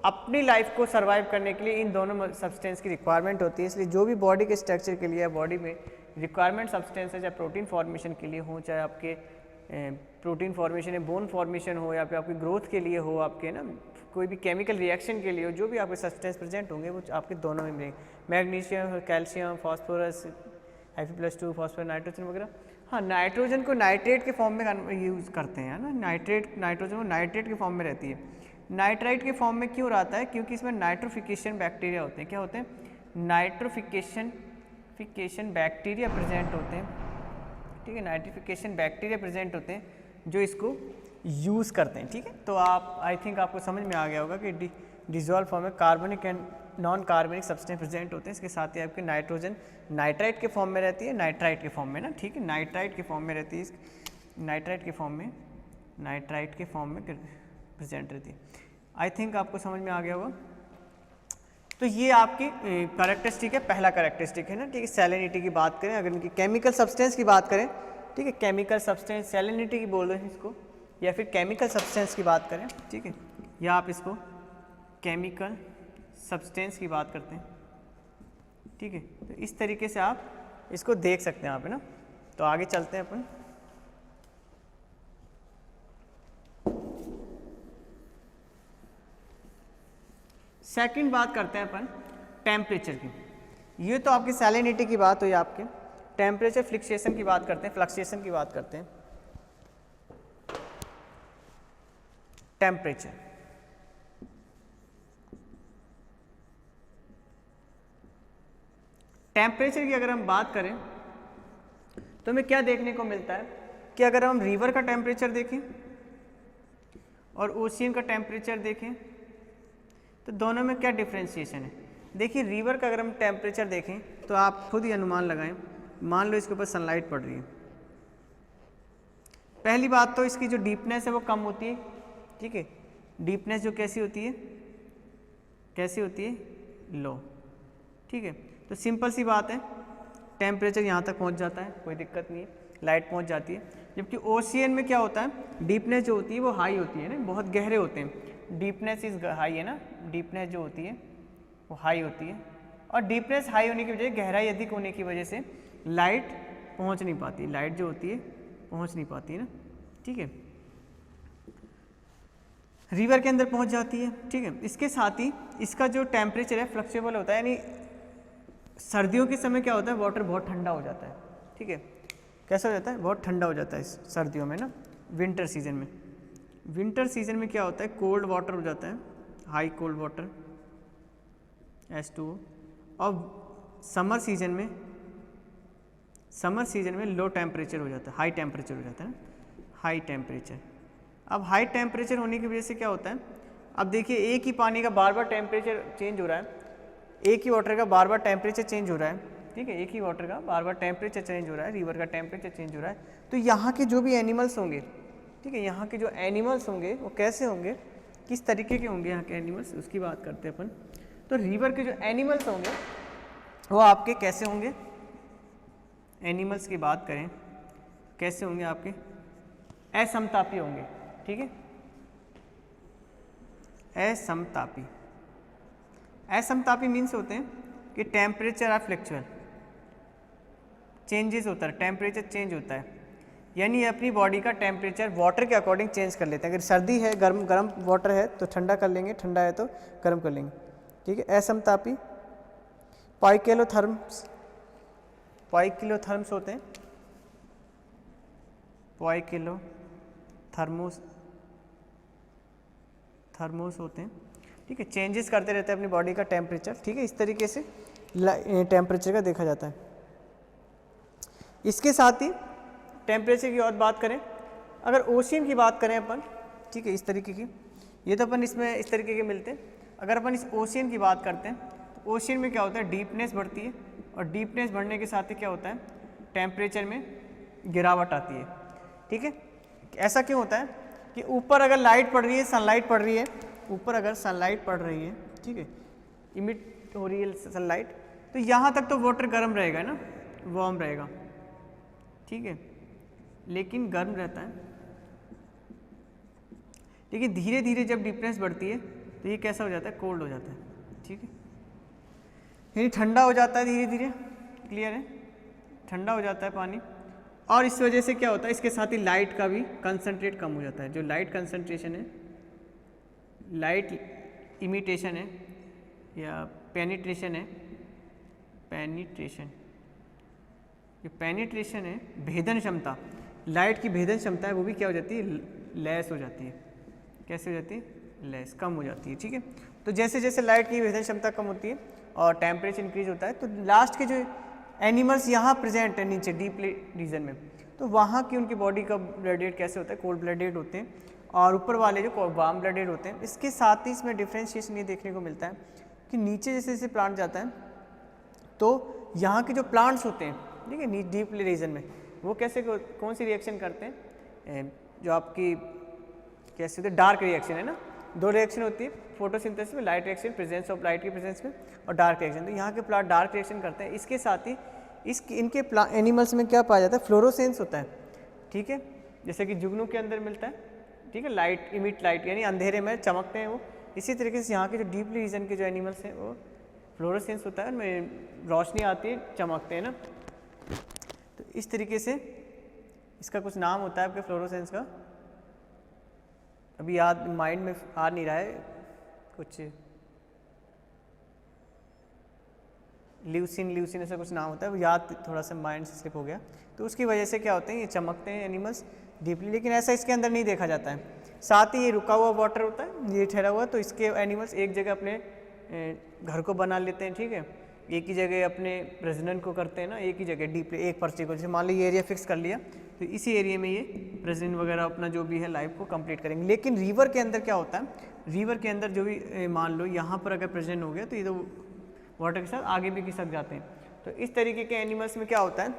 अपनी लाइफ को सर्वाइव करने के लिए इन दोनों सब्सटेंस की रिक्वायरमेंट होती है। इसलिए जो भी बॉडी के स्ट्रक्चर के लिए, बॉडी में रिक्वायरमेंट सब्सटेंस है, चाहे प्रोटीन फॉर्मेशन के लिए हो, चाहे आपके प्रोटीन फॉर्मेशन है, बोन फॉर्मेशन हो, या फिर आपकी ग्रोथ के लिए हो, आपके ना कोई भी केमिकल रिएक्शन के लिए हो, जो भी आपके सब्सटेंस प्रेजेंट होंगे वो आपके दोनों में मिलेंगे, magnesium, calcium, phosphorus, Fe+2, phosphorus, nitrogen वगैरह। हाँ, नाइट्रोजन को नाइट्रेट के फॉर्म में यूज़ करते हैं ना, नाइट्रोजन को नाइट्रेट के फॉर्म में रहती है। नाइट्राइट के फॉर्म में क्यों रहता है? क्योंकि इसमें नाइट्रोफिकेशन बैक्टीरिया होते हैं। क्या होते हैं? नाइट्रोफिकेशन बैक्टीरिया प्रेजेंट होते हैं, ठीक है, नाइट्रिफिकेशन बैक्टीरिया प्रेजेंट होते हैं जो इसको यूज़ करते हैं, ठीक है। तो आप आई थिंक आपको समझ में आ गया होगा कि डिजोल्व फॉर्म में कार्बनिक एंड नॉन कार्बनिक सब्सटेंस प्रेजेंट होते हैं। इसके साथ ही आपके नाइट्रोजन नाइट्राइट के फॉर्म में रहती है, नाइट्राइट के फॉर्म में ना, ठीक है, नाइट्राइट के फॉर्म में रहती है, नाइट्राइट के फॉर्म में प्रेजेंट रहती है। आई थिंक आपको समझ में आ गया होगा। तो ये आपकी कैरेक्टरिस्टिक है, पहला कैरेक्टरिस्टिक है ना, ठीक है। सैलिनिटी की बात करें, अगर इनकी केमिकल सब्सटेंस की बात करें, ठीक है, केमिकल सब्सटेंस सैलिनिटी की बोल रहे हैं इसको, या फिर केमिकल सब्सटेंस की बात करें, ठीक है, या आप इसको केमिकल सब्सटेंस की बात करते हैं, ठीक है। तो इस तरीके से आप इसको देख सकते हैं यहाँ पे ना। तो आगे चलते हैं अपन। सेकंड बात करते हैं अपन टेम्परेचर की। ये तो आपकी सैलिनिटी की बात हुई, आपके टेम्परेचर फ्लक्चुएशन की बात करते हैं, फ्लक्चुएशन की बात करते हैं। टेम्परेचर, टेम्परेचर की अगर हम बात करें तो हमें क्या देखने को मिलता है कि अगर हम रिवर का टेम्परेचर देखें और ओशियन का टेम्परेचर देखें तो दोनों में क्या डिफ्रेंशिएशन है। देखिए रिवर का अगर हम टेम्परेचर देखें तो आप खुद ही अनुमान लगाएं, मान लो इसके ऊपर सनलाइट पड़ रही है। पहली बात तो इसकी जो डीपनेस है वो कम होती है, ठीक है। डीपनेस जो कैसी होती है, कैसी होती है, लो, ठीक है। तो सिंपल सी बात है, टेम्परेचर यहाँ तक पहुँच जाता है, कोई दिक्कत नहीं है, लाइट पहुँच जाती है। जबकि ओशियन में क्या होता है, डीपनेस जो होती है वो हाई होती है ना, बहुत गहरे होते हैं। डीपनेस इज हाई है ना, डीपनेस जो होती है वो हाई होती है, और डीपनेस हाई होने की वजह से, गहराई अधिक होने की वजह से लाइट पहुँच नहीं पाती, लाइट जो होती है पहुँच नहीं पाती है ना, ठीक है। रिवर के अंदर पहुँच जाती है, ठीक है। इसके साथ ही इसका जो टेम्परेचर है फ्लक्चुएबल होता है, यानी सर्दियों के समय क्या होता है, वाटर बहुत ठंडा हो जाता है, ठीक है। कैसा हो जाता है, बहुत ठंडा हो जाता है सर्दियों में ना, विंटर सीजन में। विंटर सीजन में क्या होता है, कोल्ड वाटर हो जाता है, हाई कोल्ड वाटर H2O। और समर सीजन में लो टेम्परेचर हो जाता है, हाई टेम्परेचर हो जाता है ना, हाई टेम्परेचर। अब हाई टेम्परेचर होने की वजह से क्या होता है, अब देखिए एक ही पानी का बार बार टेम्परेचर चेंज हो रहा है, एक ही वाटर का बार बार टेम्परेचर चेंज हो रहा है, ठीक है। एक ही वाटर का बार बार टेम्परेचर चेंज हो रहा है, रिवर का टेम्परेचर चेंज हो रहा है। तो यहाँ के जो भी एनिमल्स होंगे, ठीक है, यहाँ के जो एनिमल्स होंगे वो कैसे होंगे, किस तरीके के होंगे यहाँ के एनिमल्स, उसकी बात करते हैं अपन। तो रिवर के जो एनिमल्स होंगे वो आपके कैसे होंगे, एनिमल्स की बात करें कैसे होंगे आपके, असमतापी होंगे, ठीक है। असमतापी, असमतापी मीन्स होते हैं कि टेम्परेचर आर फ्लक्चुअल, चेंजेस होता है, टेम्परेचर चेंज होता है, यानी अपनी बॉडी का टेम्परेचर वाटर के अकॉर्डिंग चेंज कर लेते हैं। अगर सर्दी है, गर्म वाटर है तो ठंडा कर लेंगे, ठंडा है तो गर्म कर लेंगे, ठीक है। असमतापी। पाइकेलोथर्म्स, पाइकिलोथर्म्स होते हैं, थर्मोस होते हैं, ठीक है। चेंजेस करते रहते हैं अपनी बॉडी का टेम्परेचर, ठीक है। इस तरीके से टेम्परेचर का देखा जाता है। इसके साथ ही टेम्परेचर की और बात करें, अगर ओशियन की बात करें अपन, ठीक है, इस तरीके की, ये तो अपन इसमें इस तरीके के मिलते हैं। अगर अपन इस ओशियन की बात करते हैं तो ओशियन में क्या होता है, डीपनेस बढ़ती है, और डीपनेस बढ़ने के साथ ही क्या होता है, टेम्परेचर में गिरावट आती है, ठीक है। ऐसा क्यों होता है कि ऊपर अगर लाइट पड़ रही है, सनलाइट पड़ रही है, ऊपर अगर सनलाइट पड़ रही है, ठीक है, इमिट हो रही है सनलाइट, तो यहाँ तक तो वाटर गर्म रहेगा ना, वार्म रहेगा, ठीक है, लेकिन गर्म रहता है। लेकिन धीरे धीरे जब डीपनेस बढ़ती है तो ये कैसा हो जाता है, कोल्ड हो जाता है, ठीक है, यानी ठंडा हो जाता है धीरे धीरे, क्लियर है, ठंडा हो जाता है पानी। और इस वजह से क्या होता है, इसके साथ ही लाइट का भी कंसंट्रेट कम हो जाता है। जो लाइट कंसंट्रेशन है, लाइट इमिटेशन है या पेनिट्रेशन है, जो पेनिट्रेशन है, भेदन क्षमता, लाइट की भेदन क्षमता है, वो भी क्या हो जाती है, लेस हो जाती है। कैसे हो जाती है, लेस, कम हो जाती है, ठीक है। तो जैसे जैसे लाइट की भेदन क्षमता कम होती है और टेम्परेचर इंक्रीज होता है, तो लास्ट के जो एनिमल्स यहाँ प्रेजेंट है नीचे डीप रीजन में, तो वहाँ की उनकी बॉडी का ब्लड रेट कैसे होता है, कोल्ड ब्लडेड होते हैं, और ऊपर वाले जो वार्म ब्लडेड होते हैं। इसके साथ ही इसमें डिफ्रेंशिएशन ये देखने को मिलता है कि नीचे जैसे जैसे प्लांट जाता है तो यहाँ के जो प्लांट्स होते हैं, ठीक है, डीप रीजन में, वो कैसे कौन सी रिएक्शन करते हैं, जो आपकी कैसे होती है, डार्क रिएक्शन है ना, दो रिएक्शन होती है फोटोसिंथेसिस में, light reaction, presence of light की प्रेजेंस में, और डार्क रिएक्शन। तो यहाँ के प्लांट डार्क रिएक्शन करते हैं। इसके साथ ही इनके एनिमल्स में क्या पाया जाता है, फ्लोरोसेंस होता है, ठीक है, जैसे कि जुगनू के अंदर मिलता है, ठीक है, लाइट इमिट लाइट, यानी अंधेरे में चमकते हैं वो। इसी तरीके से यहाँ के जो डीपली रीजन के जो एनिमल्स हैं वो फ्लोरोसेंस होता है, उनमें रोशनी आती है, चमकते हैं ना। तो इस तरीके से इसका कुछ नाम होता है आपके फ्लोरोसेंस का, अभी याद माइंड में आ नहीं रहा है, कुछ ल्यूसिन ऐसा कुछ नाम होता है, वो याद थोड़ा सा माइंड से स्लिप हो गया। तो उसकी वजह से क्या होते हैं, ये चमकते हैं एनिमल्स डीपली, लेकिन ऐसा इसके अंदर नहीं देखा जाता है। साथ ही ये रुका हुआ वाटर होता है, ये ठहरा हुआ, तो इसके एनिमल्स एक जगह अपने घर को बना लेते हैं, ठीक है, एक ही जगह अपने प्रेसिडेंट को करते हैं ना, एक ही जगह डीप एक पर्ची को, जैसे मान लो ये एरिया फिक्स कर लिया तो इसी एरिया में ये प्रेसिडेंट वगैरह अपना जो भी है लाइफ को कंप्लीट करेंगे। लेकिन रिवर के अंदर क्या होता है, रिवर के अंदर जो भी मान लो यहाँ पर अगर प्रेसिडेंट हो गया तो ये तो वाटर के साथ आगे भी खिसक जाते हैं। तो इस तरीके के एनिमल्स में क्या होता है,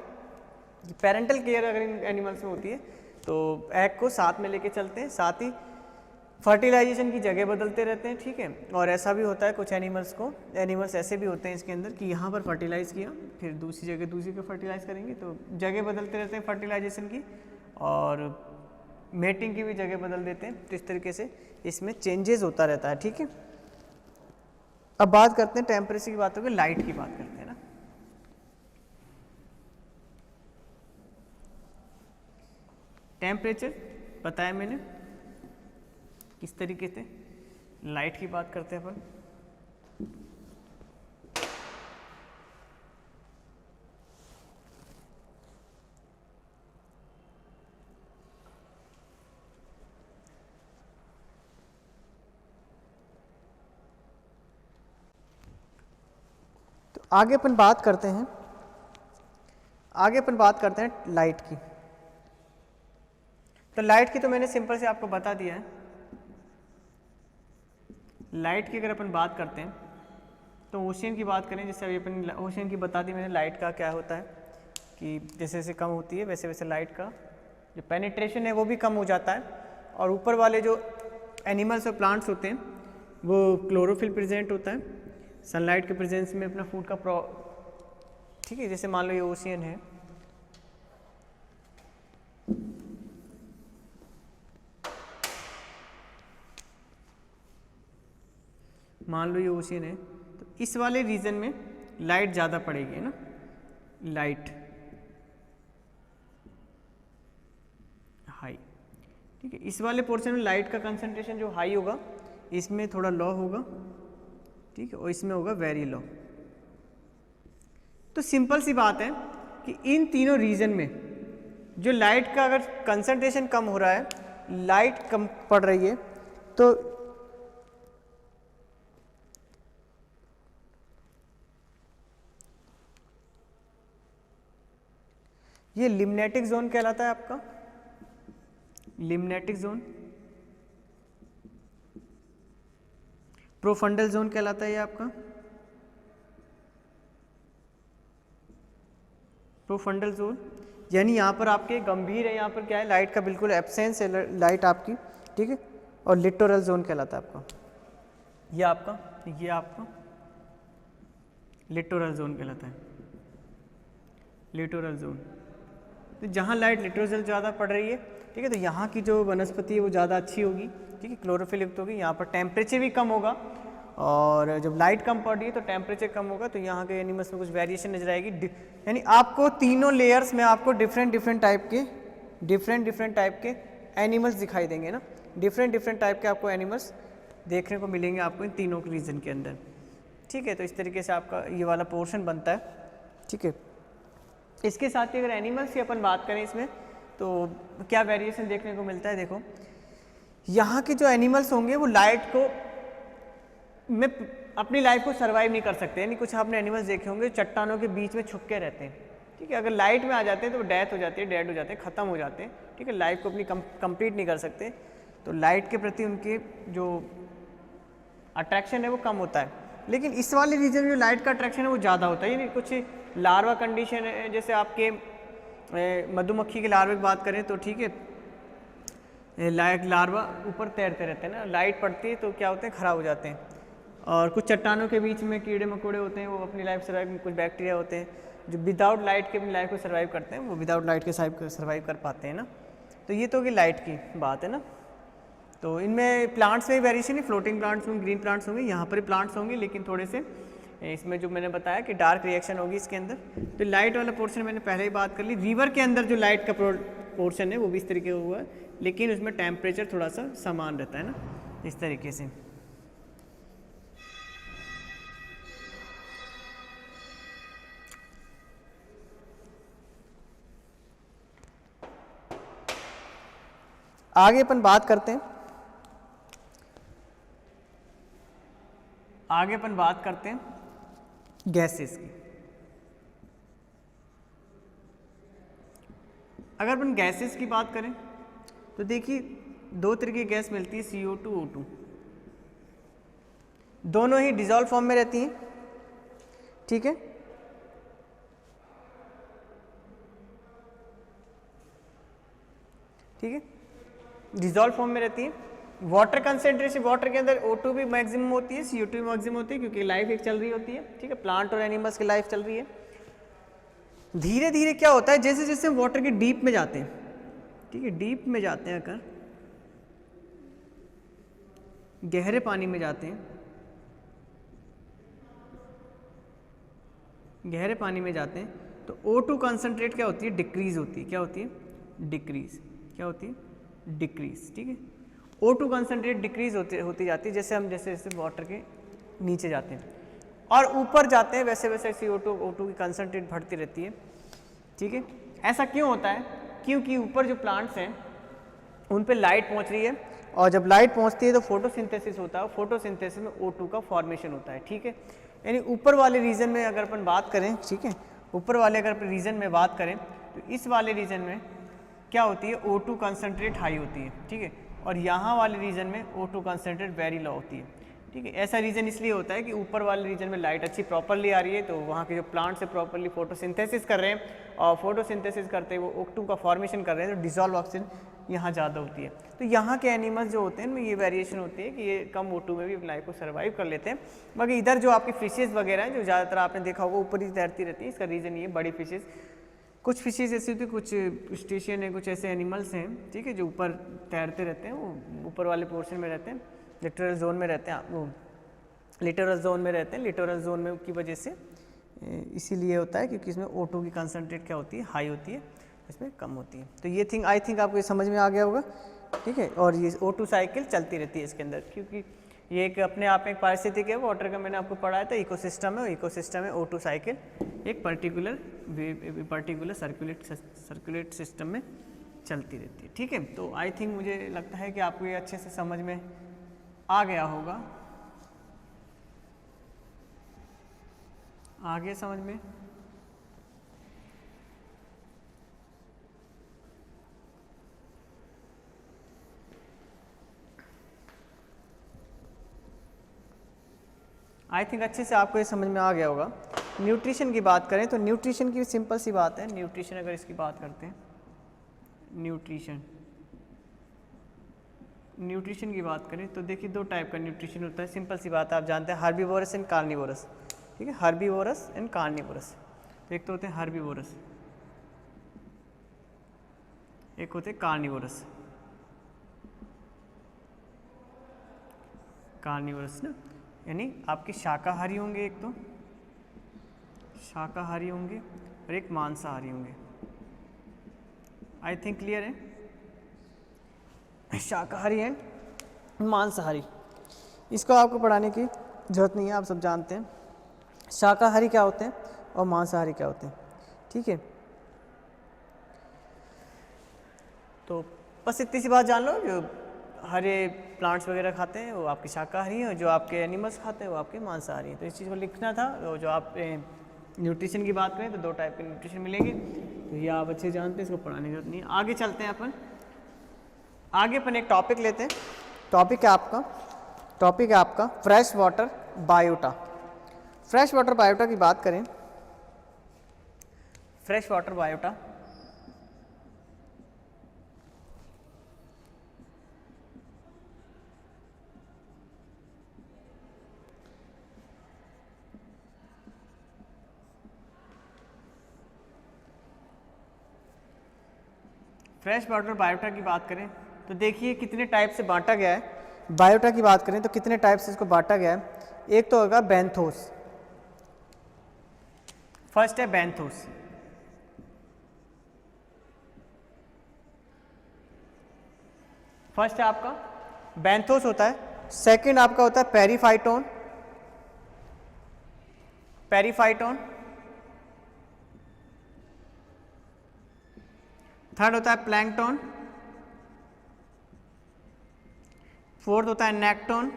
पेरेंटल केयर अगर इन एनिमल्स में होती है तो एग को साथ में लेके चलते हैं, साथ ही फर्टिलाइजेशन की जगह बदलते रहते हैं, ठीक है। और ऐसा भी होता है कुछ एनिमल्स ऐसे भी होते हैं इसके अंदर कि यहाँ पर फर्टिलाइज़ किया, फिर दूसरी जगह दूसरी को फर्टिलाइज़ करेंगे, तो जगह बदलते रहते हैं फर्टिलाइजेशन की, और मेटिंग की भी जगह बदल देते हैं। तो इस तरीके से इसमें चेंजेस होता रहता है, ठीक है। अब बात करते हैं टेम्परेचर की बात होगी, लाइट की बात करते हैं ना। टेम्परेचर बताया मैंने किस तरीके से, लाइट की बात करते हैं अपन। तो आगे अपन बात करते हैं लाइट की। तो लाइट की तो मैंने सिंपल से आपको बता दिया है। लाइट की अगर अपन बात करते हैं तो ओशियन की बात करें, जैसे अभी अपन ओशियन की बता दी मैंने, लाइट का क्या होता है कि जैसे जैसे कम होती है वैसे वैसे लाइट का जो पेनिट्रेशन है वो भी कम हो जाता है, और ऊपर वाले जो एनिमल्स और प्लांट्स होते हैं वो क्लोरोफिल प्रेजेंट होता है सनलाइट के प्रेजेंस में अपना फूड का ठीक है। जैसे मान लो ये ओशियन है, मान लो ये ओशियन है, तो इस वाले रीजन में लाइट ज़्यादा पड़ेगी, है ना, लाइट हाई, ठीक है। इस वाले पोर्शन में लाइट का कंसंट्रेशन जो हाई होगा इसमें थोड़ा लो होगा, ठीक है, और इसमें होगा वेरी लो। तो सिंपल सी बात है कि इन तीनों रीजन में जो लाइट का अगर कंसंट्रेशन कम हो रहा है, लाइट कम पड़ रही है, तो ये लिम्नेटिक जोन कहलाता है आपका, लिम्नेटिक जोन, प्रोफंडल जोन कहलाता है ये आपका, प्रोफंडल जोन। यानी यहाँ पर आपके गंभीर है, यहाँ पर क्या है, लाइट का बिल्कुल एब्सेंस है लाइट आपकी, ठीक है। और लिटोरल जोन कहलाता है आपका, ये आपका लिटोरल जोन कहलाता है, लिटोरल जोन। तो जहाँ लाइट लिटोरल ज़्यादा पड़ रही है, ठीक है, तो यहाँ की जो वनस्पति है वो ज़्यादा अच्छी होगी, ठीक है, क्लोरोफिल युक्त होगी। यहाँ पर टेम्परेचर भी कम होगा, और जब लाइट कम पड़ रही है तो टेम्परेचर कम होगा, तो यहाँ के एनिमल्स में कुछ वेरिएशन नजर आएगी। यानी आपको तीनों लेयर्स में आपको डिफरेंट टाइप के एनिमल्स दिखाई देंगे ना, डिफरेंट टाइप के आपको एनिमल्स देखने को मिलेंगे आपको इन तीनों के रीजन के अंदर, ठीक है। तो इस तरीके से आपका ये वाला पोर्शन बनता है, ठीक है। इसके साथ ही अगर एनिमल्स की अपन बात करें इसमें, तो क्या वेरिएशन देखने को मिलता है, देखो यहाँ के जो एनिमल्स होंगे वो लाइट को में अपनी लाइफ को सर्वाइव नहीं कर सकते। यानी कुछ आपने एनिमल्स देखे होंगे चट्टानों के बीच में छुप के रहते हैं, ठीक है। अगर लाइट में आ जाते हैं तो डेथ हो जाती है, डेड हो जाते हैं, ख़त्म हो जाते हैं, ठीक है, लाइफ को अपनी कंप्लीट नहीं कर सकते। तो लाइट के प्रति उनके जो अट्रैक्शन है वो कम होता है। लेकिन इस वाले रीजन में जो लाइट का अट्रैक्शन है वो ज़्यादा होता है। यानी कुछ लार्वा कंडीशन है, जैसे आपके मधुमक्खी के लार्वे की बात करें तो ठीक है, लार्वा ऊपर तैरते रहते हैं ना, लाइट पड़ती है तो क्या होते हैं, खराब हो जाते हैं। और कुछ चट्टानों के बीच में कीड़े मकोड़े होते हैं, वो अपनी लाइफ सर्वाइव, कुछ बैक्टीरिया होते हैं जो विदाउट लाइट के अपनी लाइफ को सर्वाइव करते हैं, वो विदाउट लाइट के सर्वाइव कर पाते हैं ना। तो ये तो कि लाइट की बात है ना। तो इनमें प्लांट्स में वेरिएशन है, फ्लोटिंग प्लांट्स होंगे, ग्रीन प्लांट्स होंगे, यहाँ पर प्लांट्स होंगे, लेकिन थोड़े से इसमें जो मैंने बताया कि डार्क रिएक्शन होगी इसके अंदर। तो लाइट वाला पोर्शन मैंने पहले ही बात कर ली। रिवर के अंदर जो लाइट का पोर्शन है वो भी इस तरीके का हुआ है, लेकिन उसमें टेम्परेचर थोड़ा सा समान रहता है ना, इस तरीके से। आगे अपन बात करते हैं, गैसेस की। अगर अपन गैसेस की बात करें तो देखिए दो तरह की गैस मिलती है, CO2 O2, दोनों ही डिजॉल्व फॉर्म में रहती हैं, ठीक है। ठीक है, डिजॉल्व फॉर्म में रहती है। वाटर कंसेंट्रेशन, वाटर के अंदर O2 भी मैक्सिमम होती है, CO2 भी मैक्सिमम होती है, क्योंकि लाइफ एक चल रही होती है, ठीक है, प्लांट और एनिमल्स की लाइफ चल रही है। धीरे धीरे क्या होता है, जैसे जैसे हम वाटर के डीप में जाते हैं, ठीक है, डीप में जाते हैं, अगर गहरे पानी में जाते हैं, गहरे पानी में जाते हैं, तो O2 कंसनट्रेट क्या होती है, डिक्रीज होती है। क्या होती है, डिक्रीज। क्या होती है, डिक्रीज, ठीक है। O2 कंसनट्रेट डिक्रीज होती जाती है जैसे हम जैसे जैसे वाटर के नीचे जाते हैं, और ऊपर जाते हैं वैसे वैसे CO2 O2 की कंसनट्रेट बढ़ती रहती है, ठीक है। ऐसा क्यों होता है, क्योंकि ऊपर जो प्लांट्स हैं उन पे लाइट पहुंच रही है, और जब लाइट पहुंचती है तो फोटोसिंथेसिस होता है, फोटोसिंथेसिस में O2 का फॉर्मेशन होता है, ठीक है। यानी ऊपर वाले रीजन में अगर अपन बात करें, ठीक है, ऊपर वाले अगर अपन रीजन में बात करें तो इस वाले रीजन में क्या होती है, O2 कंसनट्रेट हाई होती है, ठीक है, और यहाँ वाले रीजन में O2 कंसनट्रेट वेरी लो होती है, ठीक है। ऐसा रीजन इसलिए होता है कि ऊपर वाले रीजन में लाइट अच्छी प्रॉपरली आ रही है, तो वहाँ के जो प्लांट्स से प्रॉपरली फोटोसिंथेसिस कर रहे हैं, और फोटोसिंथेसिस करते हैं वो O2 का फॉर्मेशन कर रहे हैं, तो डिजॉल्व ऑक्सीजन यहाँ ज़्यादा होती है। तो यहाँ के एनिमल्स जो होते हैं उनमें ये वेरिएशन होती है कि ये कम O2 में भी अपनी लाइफ को सर्वाइव कर लेते हैं। बाकी इधर जो आपकी फिशेज़ वगैरह हैं जो ज़्यादातर आपने देखा होगा ऊपर ही तैरती रहती है, इसका रीज़न ये बड़ी फिशेज़, कुछ फिशेज़ ऐसी होती है, कुछ स्टेशन है, कुछ ऐसे एनिमल्स हैं, ठीक है, जो ऊपर तैरते रहते हैं, वो ऊपर वाले पोर्शन में रहते हैं, लिटरल जोन में रहते हैं, वो लिटरल जोन में रहते हैं। लिटरल जोन में की वजह से इसीलिए होता है क्योंकि इसमें O2 की कंसनट्रेट क्या होती है, हाई होती है, इसमें कम होती है। तो ये थिंग आई थिंक आपको ये समझ में आ गया होगा, ठीक है। और ये O2 साइकिल चलती रहती है इसके अंदर, क्योंकि ये एक अपने आप में एक पारिस्थितिक है, वाटर का मैंने आपको पढ़ाया था, इकोसिस्टम है, इकोसिस्टम है, O2 साइकिल एक पर्टिकुलर सर्कुलेट सिस्टम में चलती रहती है, ठीक है। तो आई थिंक मुझे लगता है कि आपको ये अच्छे से समझ में आ गया होगा, आ गया समझ में। आई थिंक अच्छे से आपको ये समझ में आ गया होगा। न्यूट्रिशन की बात करें तो न्यूट्रिशन की सिंपल सी बात है, न्यूट्रिशन अगर इसकी बात करते हैं, न्यूट्रिशन की बात करें तो देखिए दो टाइप का न्यूट्रिशन होता है, सिंपल सी बात है, आप जानते हैं हर्बीवोरस एंड कार्निवोरस, ठीक है, हर्बीवोरस एंड कार्निवोरस। तो एक तो होते हैं हर्बीवोरस, एक होते हैं कार्निवोरस। कार्निवोरस ना यानी आपके शाकाहारी होंगे, एक तो शाकाहारी होंगे और एक मांसाहारी होंगे। आई थिंक क्लियर है, शाकाहारी एंड मांसाहारी, इसको आपको पढ़ाने की जरूरत नहीं है, आप सब जानते हैं शाकाहारी क्या होते हैं और मांसाहारी क्या होते हैं, ठीक है। तो बस इतनी सी बात जान लो, जो हरे प्लांट्स वगैरह खाते हैं वो आपके शाकाहारी हैं, और जो आपके एनिमल्स खाते हैं वो आपके मांसाहारी हैं। तो इस चीज़ को लिखना था। तो जो आप न्यूट्रिशन की बात करें तो दो टाइप के न्यूट्रिशन मिलेंगे, तो ये आप अच्छे जानते हैं, इसको पढ़ाने की जरूरत नहीं है। आगे चलते हैं अपन, आगे अपन एक टॉपिक लेते हैं। टॉपिक है आपका fresh water biota. Fresh water biota की बात करें, fresh water biota fresh water biota की बात करें तो देखिए कितने टाइप से बांटा गया है। बायोटा की बात करें तो कितने टाइप से इसको बांटा गया है। एक तो होगा बेंथोस, फर्स्ट है बेंथोस, फर्स्ट है आपका बेंथोस होता है। सेकंड आपका होता है पेरीफाइटोन, थर्ड होता है प्लैंकटन, फोर्थ होता है नेक्टोन,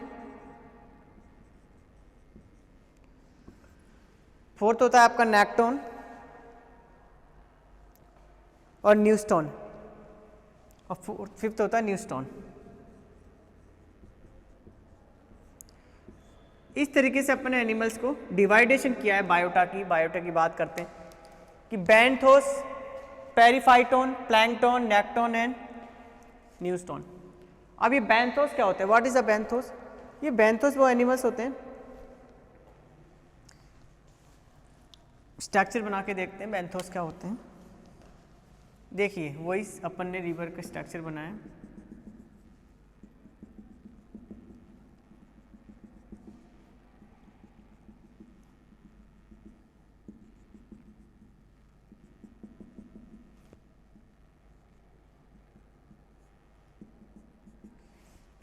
फोर्थ होता है आपका नेक्टोन और न्यूस्टोन, और फिफ्थ होता है न्यूस्टोन। इस तरीके से अपने एनिमल्स को डिवाइडेशन किया है बायोटा की बात करते हैं कि बैंथोस, पेरीफाइटोन, प्लैंकटोन, नेक्टोन एंड न्यूस्टोन। अब ये बैंथोस क्या होते हैं? What is a benthos? ये बैंथोस वो एनिमल्स होते हैं, स्ट्रक्चर बना के देखते हैं बैंथोस क्या होते हैं। देखिए वही अपन ने रिवर का स्ट्रक्चर बनाया,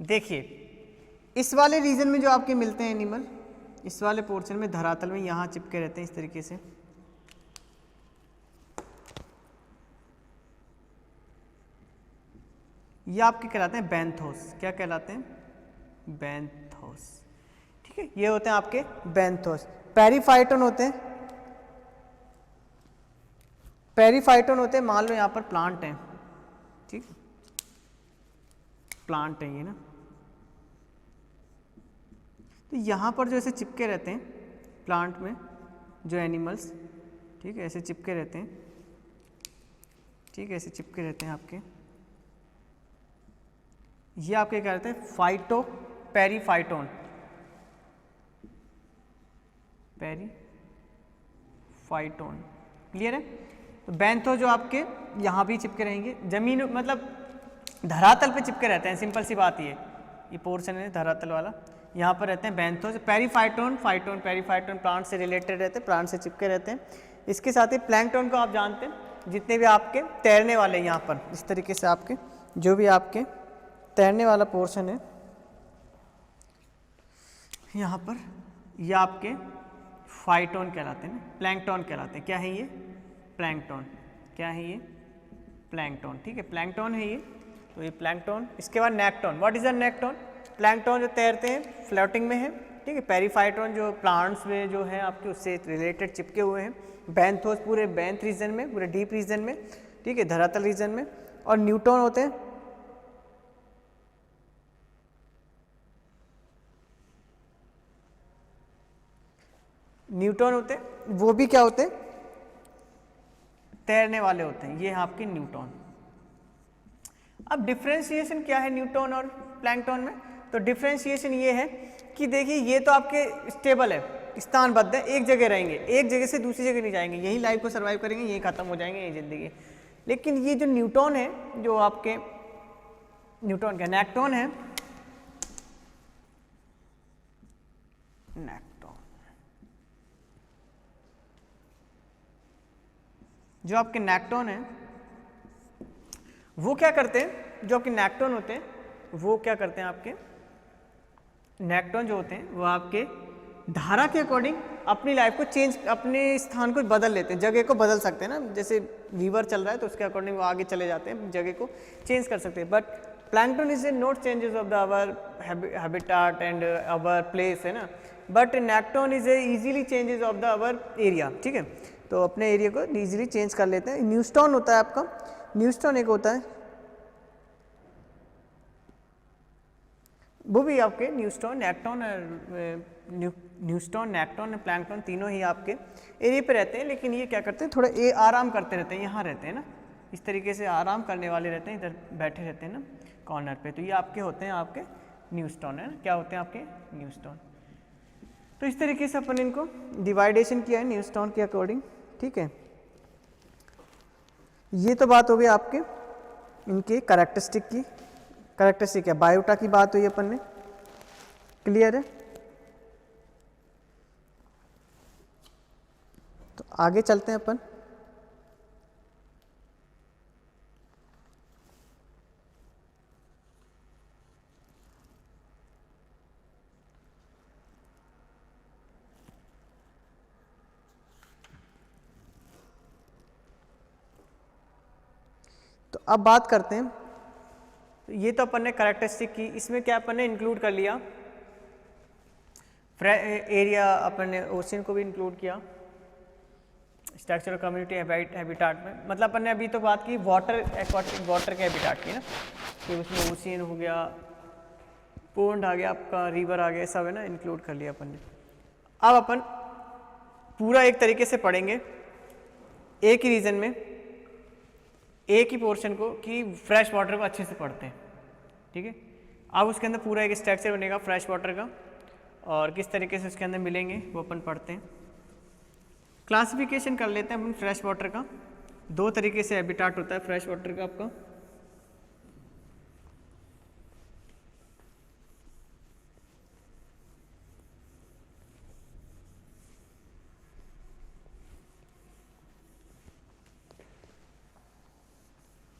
देखिए इस वाले रीजन में जो आपके मिलते हैं एनिमल, इस वाले पोर्शन में धरातल में यहाँ चिपके रहते हैं इस तरीके से। ये आपके कहलाते हैं बैंथोस। क्या कहलाते हैं? बैंथोस। ठीक है, ये होते हैं आपके बैंथोस। पेरीफाइटोन होते हैं, पेरीफाइटोन होते हैं, मान लो यहाँ पर प्लांट है, ठीक, प्लांट है ये ना, तो यहाँ पर जो ऐसे चिपके रहते हैं प्लांट में जो एनिमल्स, ठीक है, ऐसे चिपके रहते हैं, ठीक है, ऐसे चिपके रहते हैं आपके, ये आपके क्या कहते हैं? फाइटो पेरीफाइटोन, पेरीफाइटोन। क्लियर है? तो बैंथो जो आपके यहाँ भी चिपके रहेंगे, जमीन मतलब धरातल पे चिपके रहते हैं, सिंपल सी बात ये पोर्शन है धरातल वाला, यहाँ पर रहते हैं बैंथोस। पेरीफाइटोन, फाइटोन, पेरीफाइटोन प्लांट से रिलेटेड रहते हैं, प्लांट से चिपके रहते हैं। इसके साथ ही प्लैंकटोन को आप जानते हैं, जितने भी आपके तैरने वाले यहाँ पर इस तरीके से आपके जो भी आपके तैरने वाला पोर्शन है यहाँ पर, ये आपके फाइटोन कहलाते हैं, प्लैंकटोन कहलाते हैं। क्या है ये? प्लैंकटोन। क्या है ये? प्लैंकटोन। ठीक है, प्लैंकटोन है ये, तो ये प्लैंकटोन। इसके बाद nekton. What is a nekton? Plankton जो तैरते हैं, फ्लोटिंग में है, ठीक है। पेरीफाइटोन जो प्लांट्स में जो है आपके उससे रिलेटेड चिपके हुए हैं। बैंथोस पूरे बैंथ रीजन में, पूरे डीप रीजन में, ठीक है, धरातल रीजन में। और न्यूटोन होते हैं, न्यूटोन होते हैं, वो भी क्या होते हैं? तैरने वाले होते हैं, ये हैं आपके न्यूटोन। अब डिफ्रेंशिएशन क्या है न्यूटोन और प्लैंकटोन में? तो डिफ्रेंशिएशन ये है कि देखिए ये तो आपके स्टेबल है, स्थानबद्ध है, एक जगह रहेंगे, एक जगह से दूसरी जगह नहीं जाएंगे, यही लाइफ को सर्वाइव करेंगे, यही खत्म हो जाएंगे, यही जिंदगी। लेकिन ये जो न्यूटोन है, जो आपके न्यूटोन का नेक्टोन है, नेक्टोन, जो आपके नेक्टोन है वो क्या करते हैं? जो आपके नेक्टोन होते हैं वो क्या करते हैं? आपके नेक्टोन जो होते हैं वो आपके धारा के अकॉर्डिंग अपनी लाइफ को चेंज, अपने स्थान को बदल लेते हैं, जगह को बदल सकते हैं ना। जैसे रिवर चल रहा है तो उसके अकॉर्डिंग वो आगे चले जाते हैं, जगह को चेंज कर सकते हैं। But plankton is a not changes of the our habitat and our place, है ना, but nekton is a easily changes of the our area. ठीक है, तो अपने एरिया को इजीली चेंज कर लेते हैं। न्यूस्टोन होता है आपका, न्यूस्टोन एक होता है, वो भी आपके न्यूस्टोन, नेक्टोन, न्यूस्टोन, नेक्टोन, प्लैंकटन तीनों ही आपके एरिया पे रहते हैं। लेकिन ये क्या करते हैं? थोड़ा आराम करते रहते हैं, यहाँ रहते हैं ना, इस तरीके से आराम करने वाले रहते हैं, इधर बैठे रहते हैं ना कॉर्नर पे। तो ये आपके होते हैं आपके न्यूस्टोन, है ना। क्या होते हैं आपके? न्यूस्टोन। तो इस तरीके से अपन इनको डिवाइडेशन किया है न्यूस्टोन के अकॉर्डिंग। ठीक है, ये तो बात हो गई आपके इनके कैरेक्टरिस्टिक की। कैरेक्टरिस्टिक है, बायोटा की बात हुई अपन ने, क्लियर है। तो आगे चलते हैं अपन। तो अब बात करते हैं, ये तो अपन ने कैरेक्टरिस्टिक की, इसमें क्या अपन ने इंक्लूड कर लिया? एरिया अपन ने ओशियन को भी इंक्लूड किया, स्ट्रक्चरल कम्युनिटी हैबिटाट में, मतलब अपन ने अभी तो बात की वाटर एक्वाटिक वाटर के हैबिटाट की ना, कि उसमें ओशियन हो गया, पोंड आ गया आपका, रिवर आ गया, सब है ना, इंक्लूड कर लिया अपन ने। अब अपन पूरा एक तरीके से पढ़ेंगे एक ही रीजन में, एक ही पोर्शन को, कि फ्रेश वाटर को अच्छे से पढ़ते हैं, ठीक है। अब उसके अंदर पूरा एक स्ट्रक्चर बनेगा फ्रेश वाटर का, और किस तरीके से उसके अंदर मिलेंगे वो अपन पढ़ते हैं। क्लासिफिकेशन कर लेते हैं अपन फ्रेश वाटर का। दो तरीके से हैबिटाट होता है फ्रेश वाटर का आपका।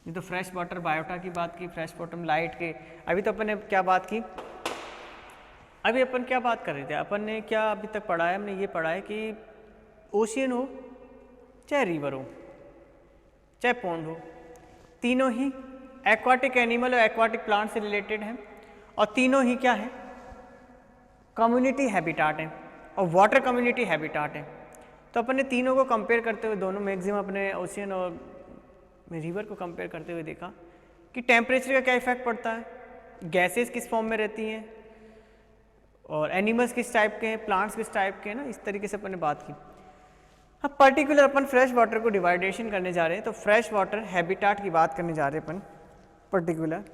ये तो फ्रेश वाटर बायोटा की बात की, फ्रेश वाटर में लाइट के। अभी तो अपन ने क्या बात की, अभी अपन क्या बात कर रहे थे, अपन ने क्या अभी तक पढ़ा है, हमने ये पढ़ा है कि ओशियन हो चाहे रिवर हो चाहे पोंड हो, तीनों ही एक्वाटिक एनिमल और एक्वाटिक प्लांट से रिलेटेड हैं, और तीनों ही क्या है, कम्युनिटी हैबिटाट हैं और वाटर कम्युनिटी हैबिटाट हैं। तो अपन ने तीनों को कंपेयर करते हुए, दोनों मैक्सिमम अपने ओशियन और रिवर को कंपेयर करते हुए देखा कि टेम्परेचर का क्या इफेक्ट पड़ता है, गैसेस किस फॉर्म में रहती हैं, और एनिमल्स किस टाइप के हैं, प्लांट्स किस टाइप के हैं ना, इस तरीके से अपन ने बात की। अब पर्टिकुलर अपन फ्रेश वाटर को डिवाइडेशन करने जा रहे हैं, तो फ्रेश वाटर हैबिटाट की बात करने जा रहे हैं अपन पर्टिकुलर।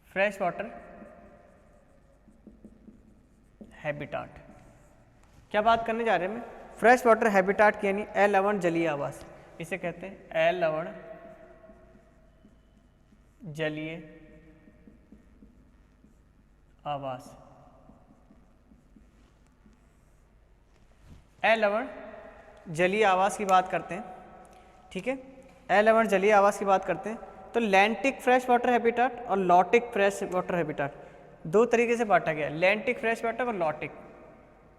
फ्रेश वाटर हैबिटाट क्या बात करने जा रहे हैं, मैं फ्रेश वाटर हैबिटाट की, यानी अलवण जलीय आवास, इसे कहते हैं अलवण जलीय आवास। अलवण जलीय आवास की बात करते हैं, ठीक है। अलवण जलीय आवास की बात करते हैं, तो लैंटिक फ्रेश वाटर हैबिटाट और लॉटिक फ्रेश वाटर हैबिटाट दो तरीके से बांटा गया है, लैंटिक फ्रेश वाटर और लॉटिक।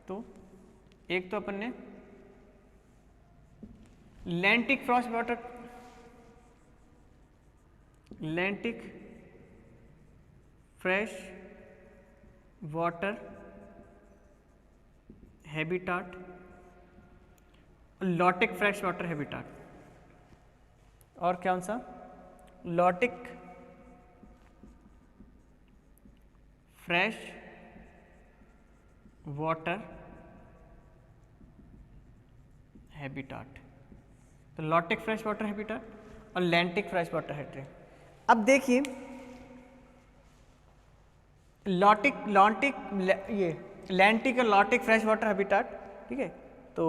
तो एक तो अपन ने lentic fresh water, lentic fresh water habitat, lotic fresh water habitat, और कौन सा, लॉटिक फ्रेश वाटर हैबिटाट। तो लॉटिक फ्रेश वाटर हैबिटाट और लैंटिक फ्रेश वाटर हैबिटाट। अब देखिए लॉटिक ये लैंटिक और लॉटिक फ्रेश वाटर हैबिटाट, ठीक है। तो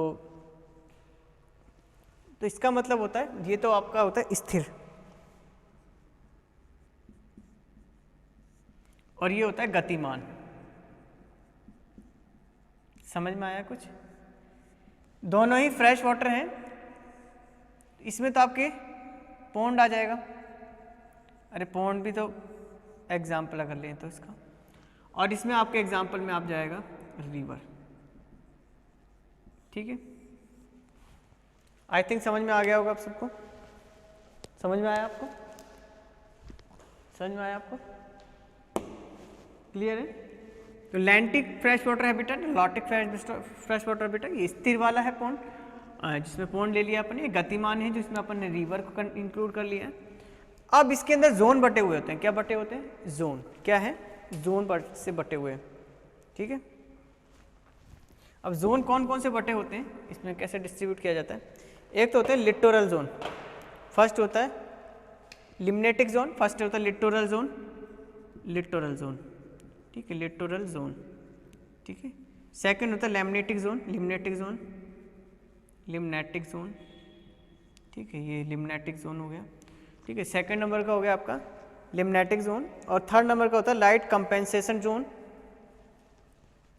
इसका मतलब होता है, ये तो आपका होता है स्थिर, और ये होता है गतिमान। समझ में आया कुछ? दोनों ही फ्रेश वाटर हैं, इसमें तो आपके पौंड आ जाएगा, अरे पौंड भी तो एग्जाम्पल अगर लें तो इसका, और इसमें आपके एग्जाम्पल में आप जाएगा रिवर, ठीक है। आई थिंक समझ में आ गया होगा आप सबको, समझ में आया आपको, समझ में आया आपको, क्लियर है? तो lentic fresh water habitat, lotic fresh water habitat, ये स्थिर वाला है पौंड, जिसमें पौंड ले लिया अपन, ये गतिमान है जिसमें अपन ने रिवर को इंक्लूड कर लिया है। अब इसके अंदर जोन बटे हुए होते हैं, क्या बटे होते हैं? जोन, क्या है? जोन से बटे हुए, ठीक है। अब जोन कौन कौन से बटे होते हैं, इसमें कैसे डिस्ट्रीब्यूट किया जाता है? एक तो होता है लिटोरल जोन, फर्स्ट होता है लिम्नेटिक जोन, फर्स्ट होता है लिटोरल जोन, लिटोरल जोन, ठीक है, लिटोरल जोन, ठीक है। सेकंड होता है limnetic zone, limnetic zone, limnetic zone, ठीक है, ये लिम्नेटिक जोन हो गया, ठीक है। सेकंड नंबर का हो गया आपका लिम्नेटिक जोन, और थर्ड नंबर का होता है light compensation zone,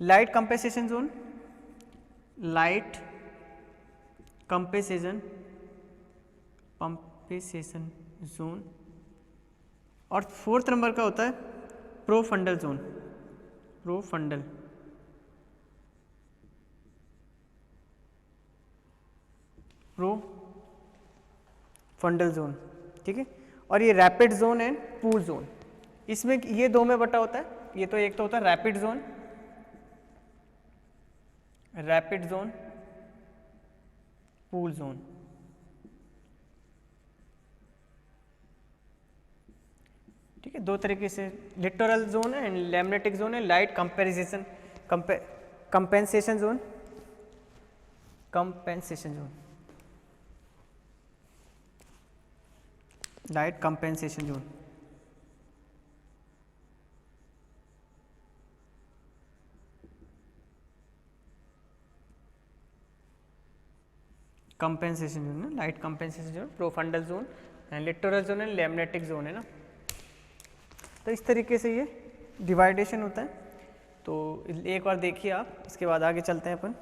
light compensation zone, light compensation zone, और फोर्थ नंबर का होता है profundal zone, profundal, profundal zone, ठीक है। और ये rapid zone and pool zone, इसमें ये दो में बटा होता है। ये तो एक तो होता है rapid zone, rapid zone, pool zone. ठीक है, दो तरीके से लिटोरल जोन है एंड लैमिनेटिक जोन है, लाइट कंपेरिजेशन compensation zone, compensation zone, light compensation zone. Compensation zone है, light compensation zone, profundal zone and littoral zone and limnetic zone है ना। तो इस तरीके से ये डिवाइडेशन होता है। तो एक बार देखिए आप, इसके बाद आगे चलते हैं अपन।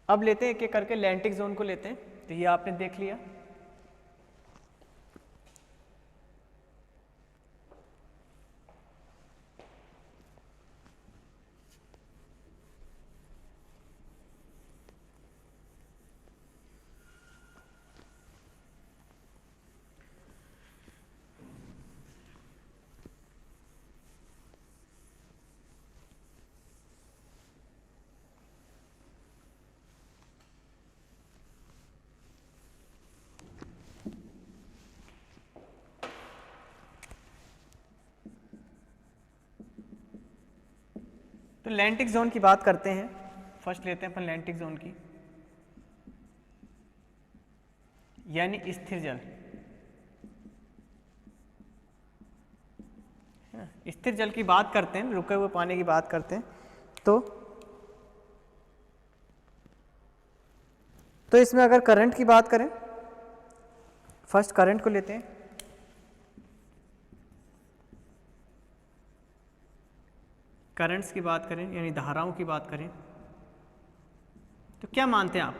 अब लेते हैं एक एक करके लैंटिक जोन को लेते हैं। तो ये आपने देख लिया। तो लैंटिक जोन की बात करते हैं। फर्स्ट लेते हैं अपन लैंटिक जोन की, यानी स्थिर जल। स्थिर जल की बात करते हैं, रुके हुए पानी की बात करते हैं। तो इसमें अगर करंट की बात करें, फर्स्ट करंट को लेते हैं। करंट्स की बात करें यानी धाराओं की बात करें, तो क्या मानते हैं आप,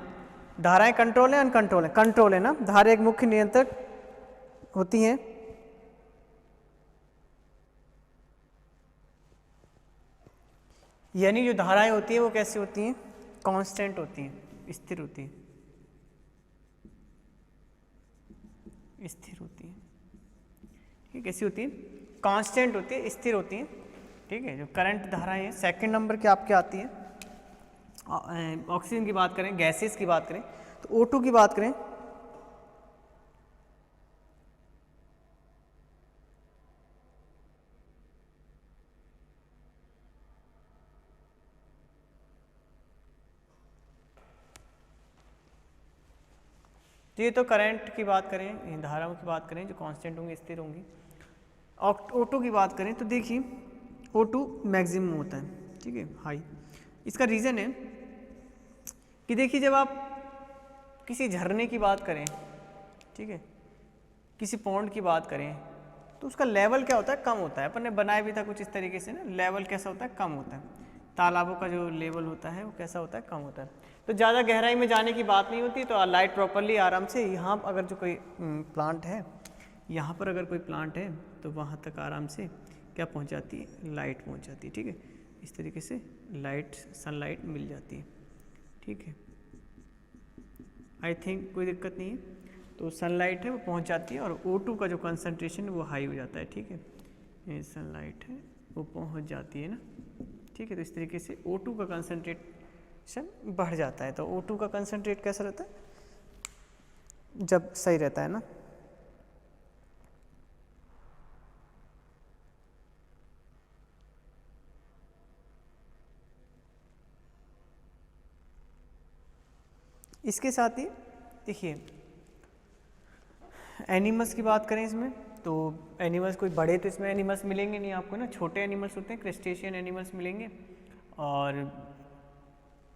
धाराएं कंट्रोल है अनकंट्रोल है? कंट्रोल है ना। धारा एक मुख्य नियंत्रक होती हैं। यानी जो धाराएं होती हैं वो कैसी होती हैं? कांस्टेंट होती हैं, स्थिर होती हैं, स्थिर होती हैं। ठीक, कैसी होती हैं? कांस्टेंट होती है, स्थिर होती हैं। ठीक है, जो करंट धाराएं हैं। सेकंड नंबर की आपकी आती है ऑक्सीजन की बात करें, गैसेस की बात करें, तो O2 की बात करें, तो ये तो करंट की बात करें, धाराओं की बात करें जो कांस्टेंट होंगी, स्थिर होंगी। O2 की बात करें तो देखिए O2 मैक्सिमम होता है। ठीक है, हाई। इसका रीज़न है कि देखिए जब आप किसी झरने की बात करें, ठीक है, किसी पॉन्ड की बात करें, तो उसका लेवल क्या होता है? कम होता है। अपन ने बनाया भी था कुछ इस तरीके से ना, लेवल कैसा होता है? कम होता है। तालाबों का जो लेवल होता है वो कैसा होता है? कम होता है। तो ज़्यादा गहराई में जाने की बात नहीं होती। तो लाइट प्रॉपरली आराम से यहाँ अगर जो कोई प्लांट है, यहाँ पर अगर कोई प्लांट है तो वहाँ तक आराम से क्या पहुँच जाती है? लाइट पहुँच जाती है। ठीक है, इस तरीके से लाइट, सनलाइट मिल जाती है। ठीक है, आई थिंक कोई दिक्कत नहीं है। तो सनलाइट है वो पहुँच जाती है और O2 का जो कंसनट्रेशन है वो हाई हो जाता है। ठीक है, ये सनलाइट है वो पहुँच जाती है ना। ठीक है, तो इस तरीके से O2 का कंसनट्रेशन बढ़ जाता है। तो O2 का कंसनट्रेट कैसा रहता है? जब सही रहता है ना। इसके साथ ही देखिए एनिमल्स की बात करें इसमें, तो एनिमल्स कोई बड़े तो इसमें एनिमल्स मिलेंगे नहीं आपको ना, छोटे एनिमल्स होते हैं, क्रेस्टेशियन एनिमल्स मिलेंगे। और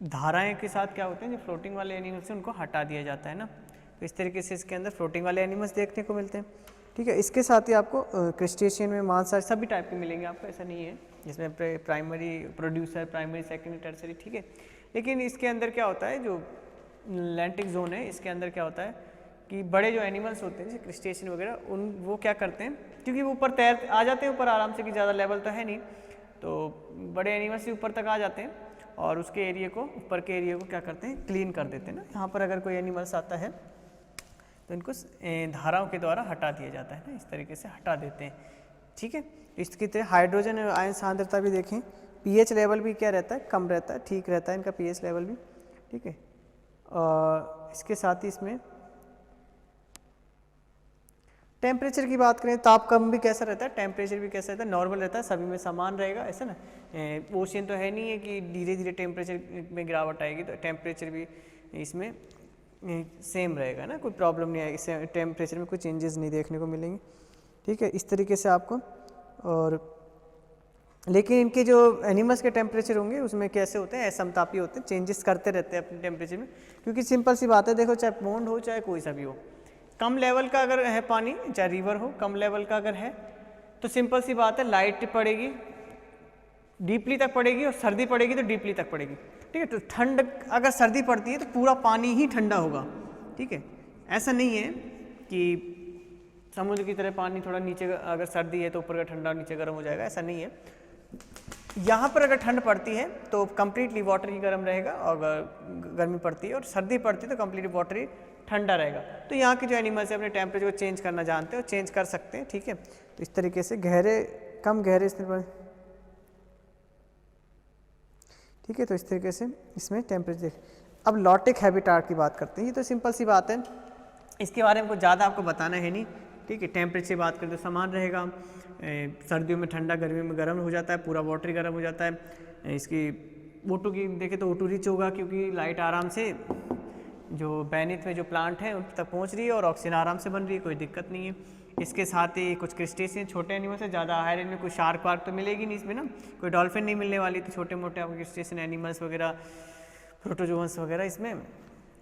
धाराएं के साथ क्या होते हैं, जो फ्लोटिंग वाले एनिमल्स हैं उनको हटा दिया जाता है ना। तो इस तरीके से इसके अंदर फ्लोटिंग वाले एनिमल्स देखने को मिलते हैं। ठीक है, इसके साथ ही आपको क्रेस्टेशियन में मांसाहारी सभी टाइप के मिलेंगे आपको, ऐसा नहीं है जिसमें primary producer, primary, secondary, tertiary. ठीक है, लेकिन इसके अंदर क्या होता है, जो लैंटिक जोन है इसके अंदर क्या होता है, कि बड़े जो एनिमल्स होते हैं जैसे क्रिस्टेशियन वगैरह उन वो क्या करते हैं, क्योंकि वो ऊपर तैर आ जाते हैं ऊपर आराम से कि ज़्यादा लेवल तो है नहीं, तो बड़े एनिमल्स ही ऊपर तक आ जाते हैं और उसके एरिया को, ऊपर के एरिया को क्या करते हैं, क्लीन कर देते हैं ना। यहाँ पर अगर कोई एनिमल्स आता है तो इनको धाराओं के द्वारा हटा दिया जाता है ना, इस तरीके से हटा देते हैं। ठीक है, इसकी तरह हाइड्रोजन और आयन सांद्रता भी देखें, पीएच लेवल भी क्या रहता है, कम रहता है, ठीक रहता है इनका पीएच लेवल भी। ठीक है, और इसके साथ ही इसमें टेम्परेचर की बात करें, तापक्रम भी कैसा रहता है, टेम्परेचर भी कैसा रहता है, नॉर्मल रहता है, सभी में समान रहेगा, ऐसा ना। ओशियन तो है नहीं है कि धीरे धीरे टेम्परेचर में गिरावट आएगी, तो टेम्परेचर भी इसमें सेम रहेगा ना, कोई प्रॉब्लम नहीं आएगी, इससे टेम्परेचर में कोई चेंजेस नहीं देखने को मिलेंगे। ठीक है, इस तरीके से आपको। और लेकिन इनके जो एनिमल्स के टेम्परेचर होंगे उसमें कैसे होते हैं, असमतापी होते हैं, चेंजेस करते रहते हैं अपने टेम्परेचर में, क्योंकि सिंपल सी बात है, देखो चाहे पॉन्ड हो चाहे कोई सा भी हो, कम लेवल का अगर है पानी, चाहे रिवर हो, कम लेवल का अगर है तो सिंपल सी बात है लाइट पड़ेगी, डीपली तक पड़ेगी, और सर्दी पड़ेगी तो डीपली तक पड़ेगी। ठीक है, तो ठंड अगर सर्दी पड़ती है तो पूरा पानी ही ठंडा होगा। ठीक है, ऐसा नहीं है कि समुद्र की तरह पानी थोड़ा नीचे अगर सर्दी है तो ऊपर का ठंडा नीचे गर्म हो जाएगा, ऐसा नहीं है। यहाँ पर अगर ठंड पड़ती है तो कम्प्लीटली वाटर ही गर्म रहेगा, और अगर गर्मी पड़ती है और सर्दी पड़ती है तो कम्प्लीटली वाटर ही ठंडा रहेगा। तो यहाँ के जो एनिमल्स है अपने टेम्परेचर को चेंज करना जानते हैं और चेंज कर सकते हैं। ठीक है, तो इस तरीके से गहरे, कम गहरे स्तर पर। ठीक है, तो इस तरीके से इसमें टेम्परेचर। अब लॉटिक हैबिटाट की बात करते हैं, ये तो सिंपल सी बात है, इसके बारे में कुछ ज़्यादा आपको बताना है नहीं। ठीक है, टेम्परेचर बात करें तो समान रहेगा, सर्दियों में ठंडा, गर्मियों में गर्म हो जाता है, पूरा वाटर ही गर्म हो जाता है। इसकी O2 की देखें तो O2 रिच होगा, क्योंकि लाइट आराम से जो बेनिथ में जो प्लांट है उन तक पहुंच रही है और ऑक्सीजन आराम से बन रही है, कोई दिक्कत नहीं है। इसके साथ ही कुछ क्रिस्टेशियन छोटे एनिमल्स है, ज़्यादा हायर एनिमल, कोई शार्क वार्क तो मिलेगी नहीं इसमें ना, कोई डॉल्फिन नहीं मिलने वाली, तो छोटे मोटे आपको क्रिस्टेशियन एनिमल्स वगैरह, प्रोटोजोअन्स वगैरह, इसमें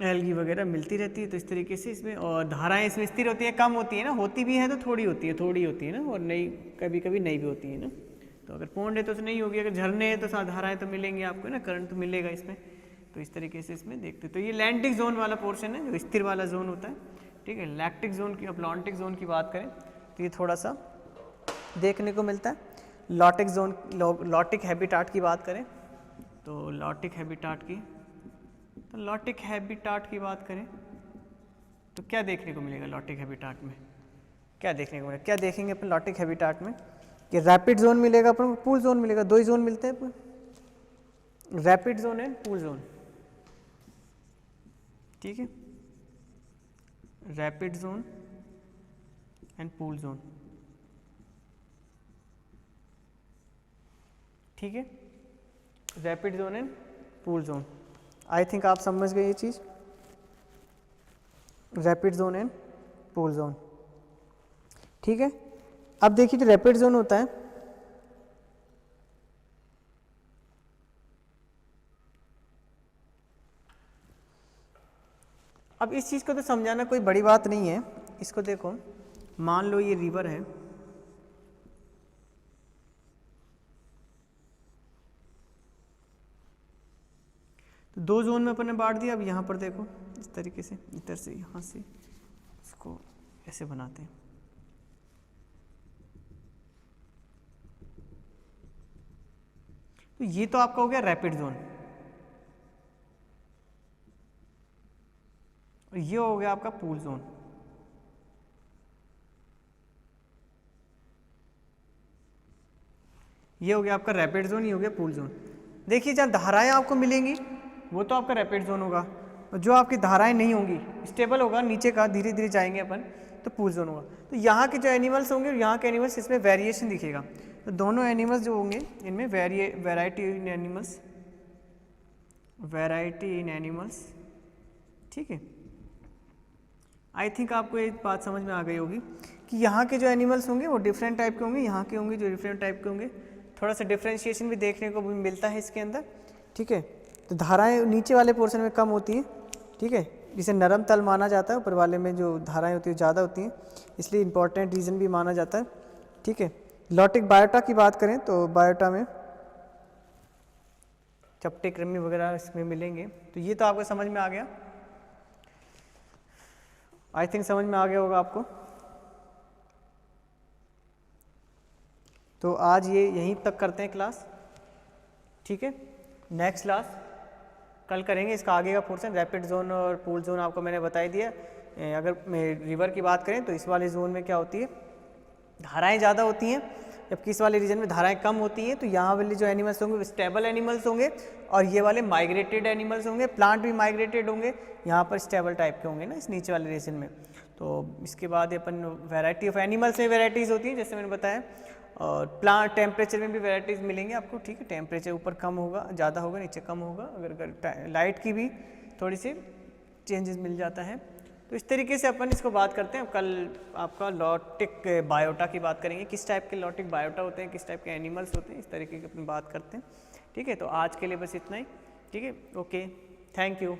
एल्गी वगैरह मिलती रहती है। तो इस तरीके से इसमें, और धाराएं इसमें स्थिर होती हैं, कम होती है ना, होती भी है तो थोड़ी होती है, थोड़ी होती है ना, और नई कभी कभी नहीं भी होती है ना। तो अगर पॉन्ड है तो नहीं होगी, अगर झरने हैं तो धाराएं तो मिलेंगी आपको ना, करंट तो मिलेगा इसमें। तो इस तरीके से इसमें देखते, तो ये लैंटिक जोन वाला पोर्शन है जो स्थिर वाला जोन होता है। ठीक है, लैक्टिक जोन की, अटलांटिक जोन की बात करें तो ये थोड़ा सा देखने को मिलता है। लॉटिक जोन, लॉटिक हैबिटाट की बात करें तो लॉटिक हैबिटाट की, तो लॉटिक हैबिटाट की बात करें तो क्या देखने को मिलेगा लॉटिक हैबिटाट में, क्या देखने को मिलेगा, क्या देखेंगे अपन लॉटिक हैबिटाट में, कि रैपिड जोन मिलेगा अपन, पूल जोन मिलेगा, दो ही जोन मिलते हैं अपन, रैपिड जोन है, पूल जोन। ठीक है, rapid zone and pool zone. ठीक है, rapid zone and pool zone, I think आप समझ गए ये चीज़, rapid zone and pool zone. ठीक है, अब देखिए जो रैपिड जोन होता है, अब इस चीज़ को तो समझाना कोई बड़ी बात नहीं है। इसको देखो, मान लो ये रिवर है, तो दो जोन में अपन ने बांट दिया। अब यहाँ पर देखो इस तरीके से, इधर से यहाँ से इसको ऐसे बनाते हैं। तो ये तो आपका हो गया रैपिड जोन, और ये हो गया आपका पूल जोन। ये हो गया आपका रैपिड जोन, ये हो गया पूल जोन। देखिए जहाँ धाराएं आपको मिलेंगी वो तो आपका रैपिड जोन होगा, और जो आपकी धाराएं नहीं होंगी, स्टेबल होगा नीचे का, धीरे धीरे जाएंगे अपन, तो पूल जोन होगा। तो यहाँ के जो एनिमल्स होंगे, यहाँ के एनिमल्स, इसमें वेरिएशन दिखेगा। तो दोनों एनिमल्स जो होंगे इनमें variety in animals, variety in animals. ठीक है, आई थिंक आपको एक बात समझ में आ गई होगी कि यहाँ के जो एनिमल्स होंगे वो डिफरेंट टाइप के होंगे, यहाँ के होंगे जो डिफरेंट टाइप के होंगे। थोड़ा सा डिफ्रेंशिएशन भी देखने को भी मिलता है इसके अंदर। ठीक है, तो धाराएं नीचे वाले पोर्शन में कम होती हैं। ठीक है, जिसे नरम तल माना जाता है, ऊपर वाले में जो धाराएं होती है ज़्यादा होती हैं, इसलिए इंपॉर्टेंट रीज़न भी माना जाता है। ठीक है, लॉटिक बायोटा की बात करें तो बायोटा में चपटे कृमि वगैरह इसमें मिलेंगे। तो ये तो आपको समझ में आ गया। आई थिंक समझ में आ गया होगा आपको। तो आज ये यहीं तक करते हैं क्लास, ठीक है। नेक्स्ट क्लास कल करेंगे इसका आगे का पोर्शन। रैपिड जोन और पूल जोन आपको मैंने बता ही दिया। अगर रिवर की बात करें तो इस वाले जोन में क्या होती है, धाराएं ज़्यादा होती हैं, जबकि इस वाले रीजन में धाराएं कम होती हैं। तो यहाँ वाले जो एनिमल्स होंगे वो स्टेबल एनिमल्स होंगे और ये वाले माइग्रेटेड एनिमल्स होंगे। प्लांट भी माइग्रेटेड होंगे, यहाँ पर स्टेबल टाइप के होंगे ना इस नीचे वाले रीजन में। तो इसके बाद अपन वैरायटी ऑफ एनिमल्स में वैराइटीज़ होती हैं जैसे मैंने बताया, और प्लांट टेम्परेचर में भी वैराइटीज़ मिलेंगे आपको, ठीक है। टेम्परेचर ऊपर कम होगा, ज़्यादा होगा, नीचे कम होगा, अगर लाइट की भी थोड़ी सी चेंजेस मिल जाता है। तो इस तरीके से अपन इसको बात करते हैं। कल आपका लॉटिक बायोटा की बात करेंगे, किस टाइप के लॉटिक बायोटा होते हैं, किस टाइप के एनिमल्स होते हैं, इस तरीके की अपन बात करते हैं, ठीक है। तो आज के लिए बस इतना ही, ठीक है। Okay, thank you.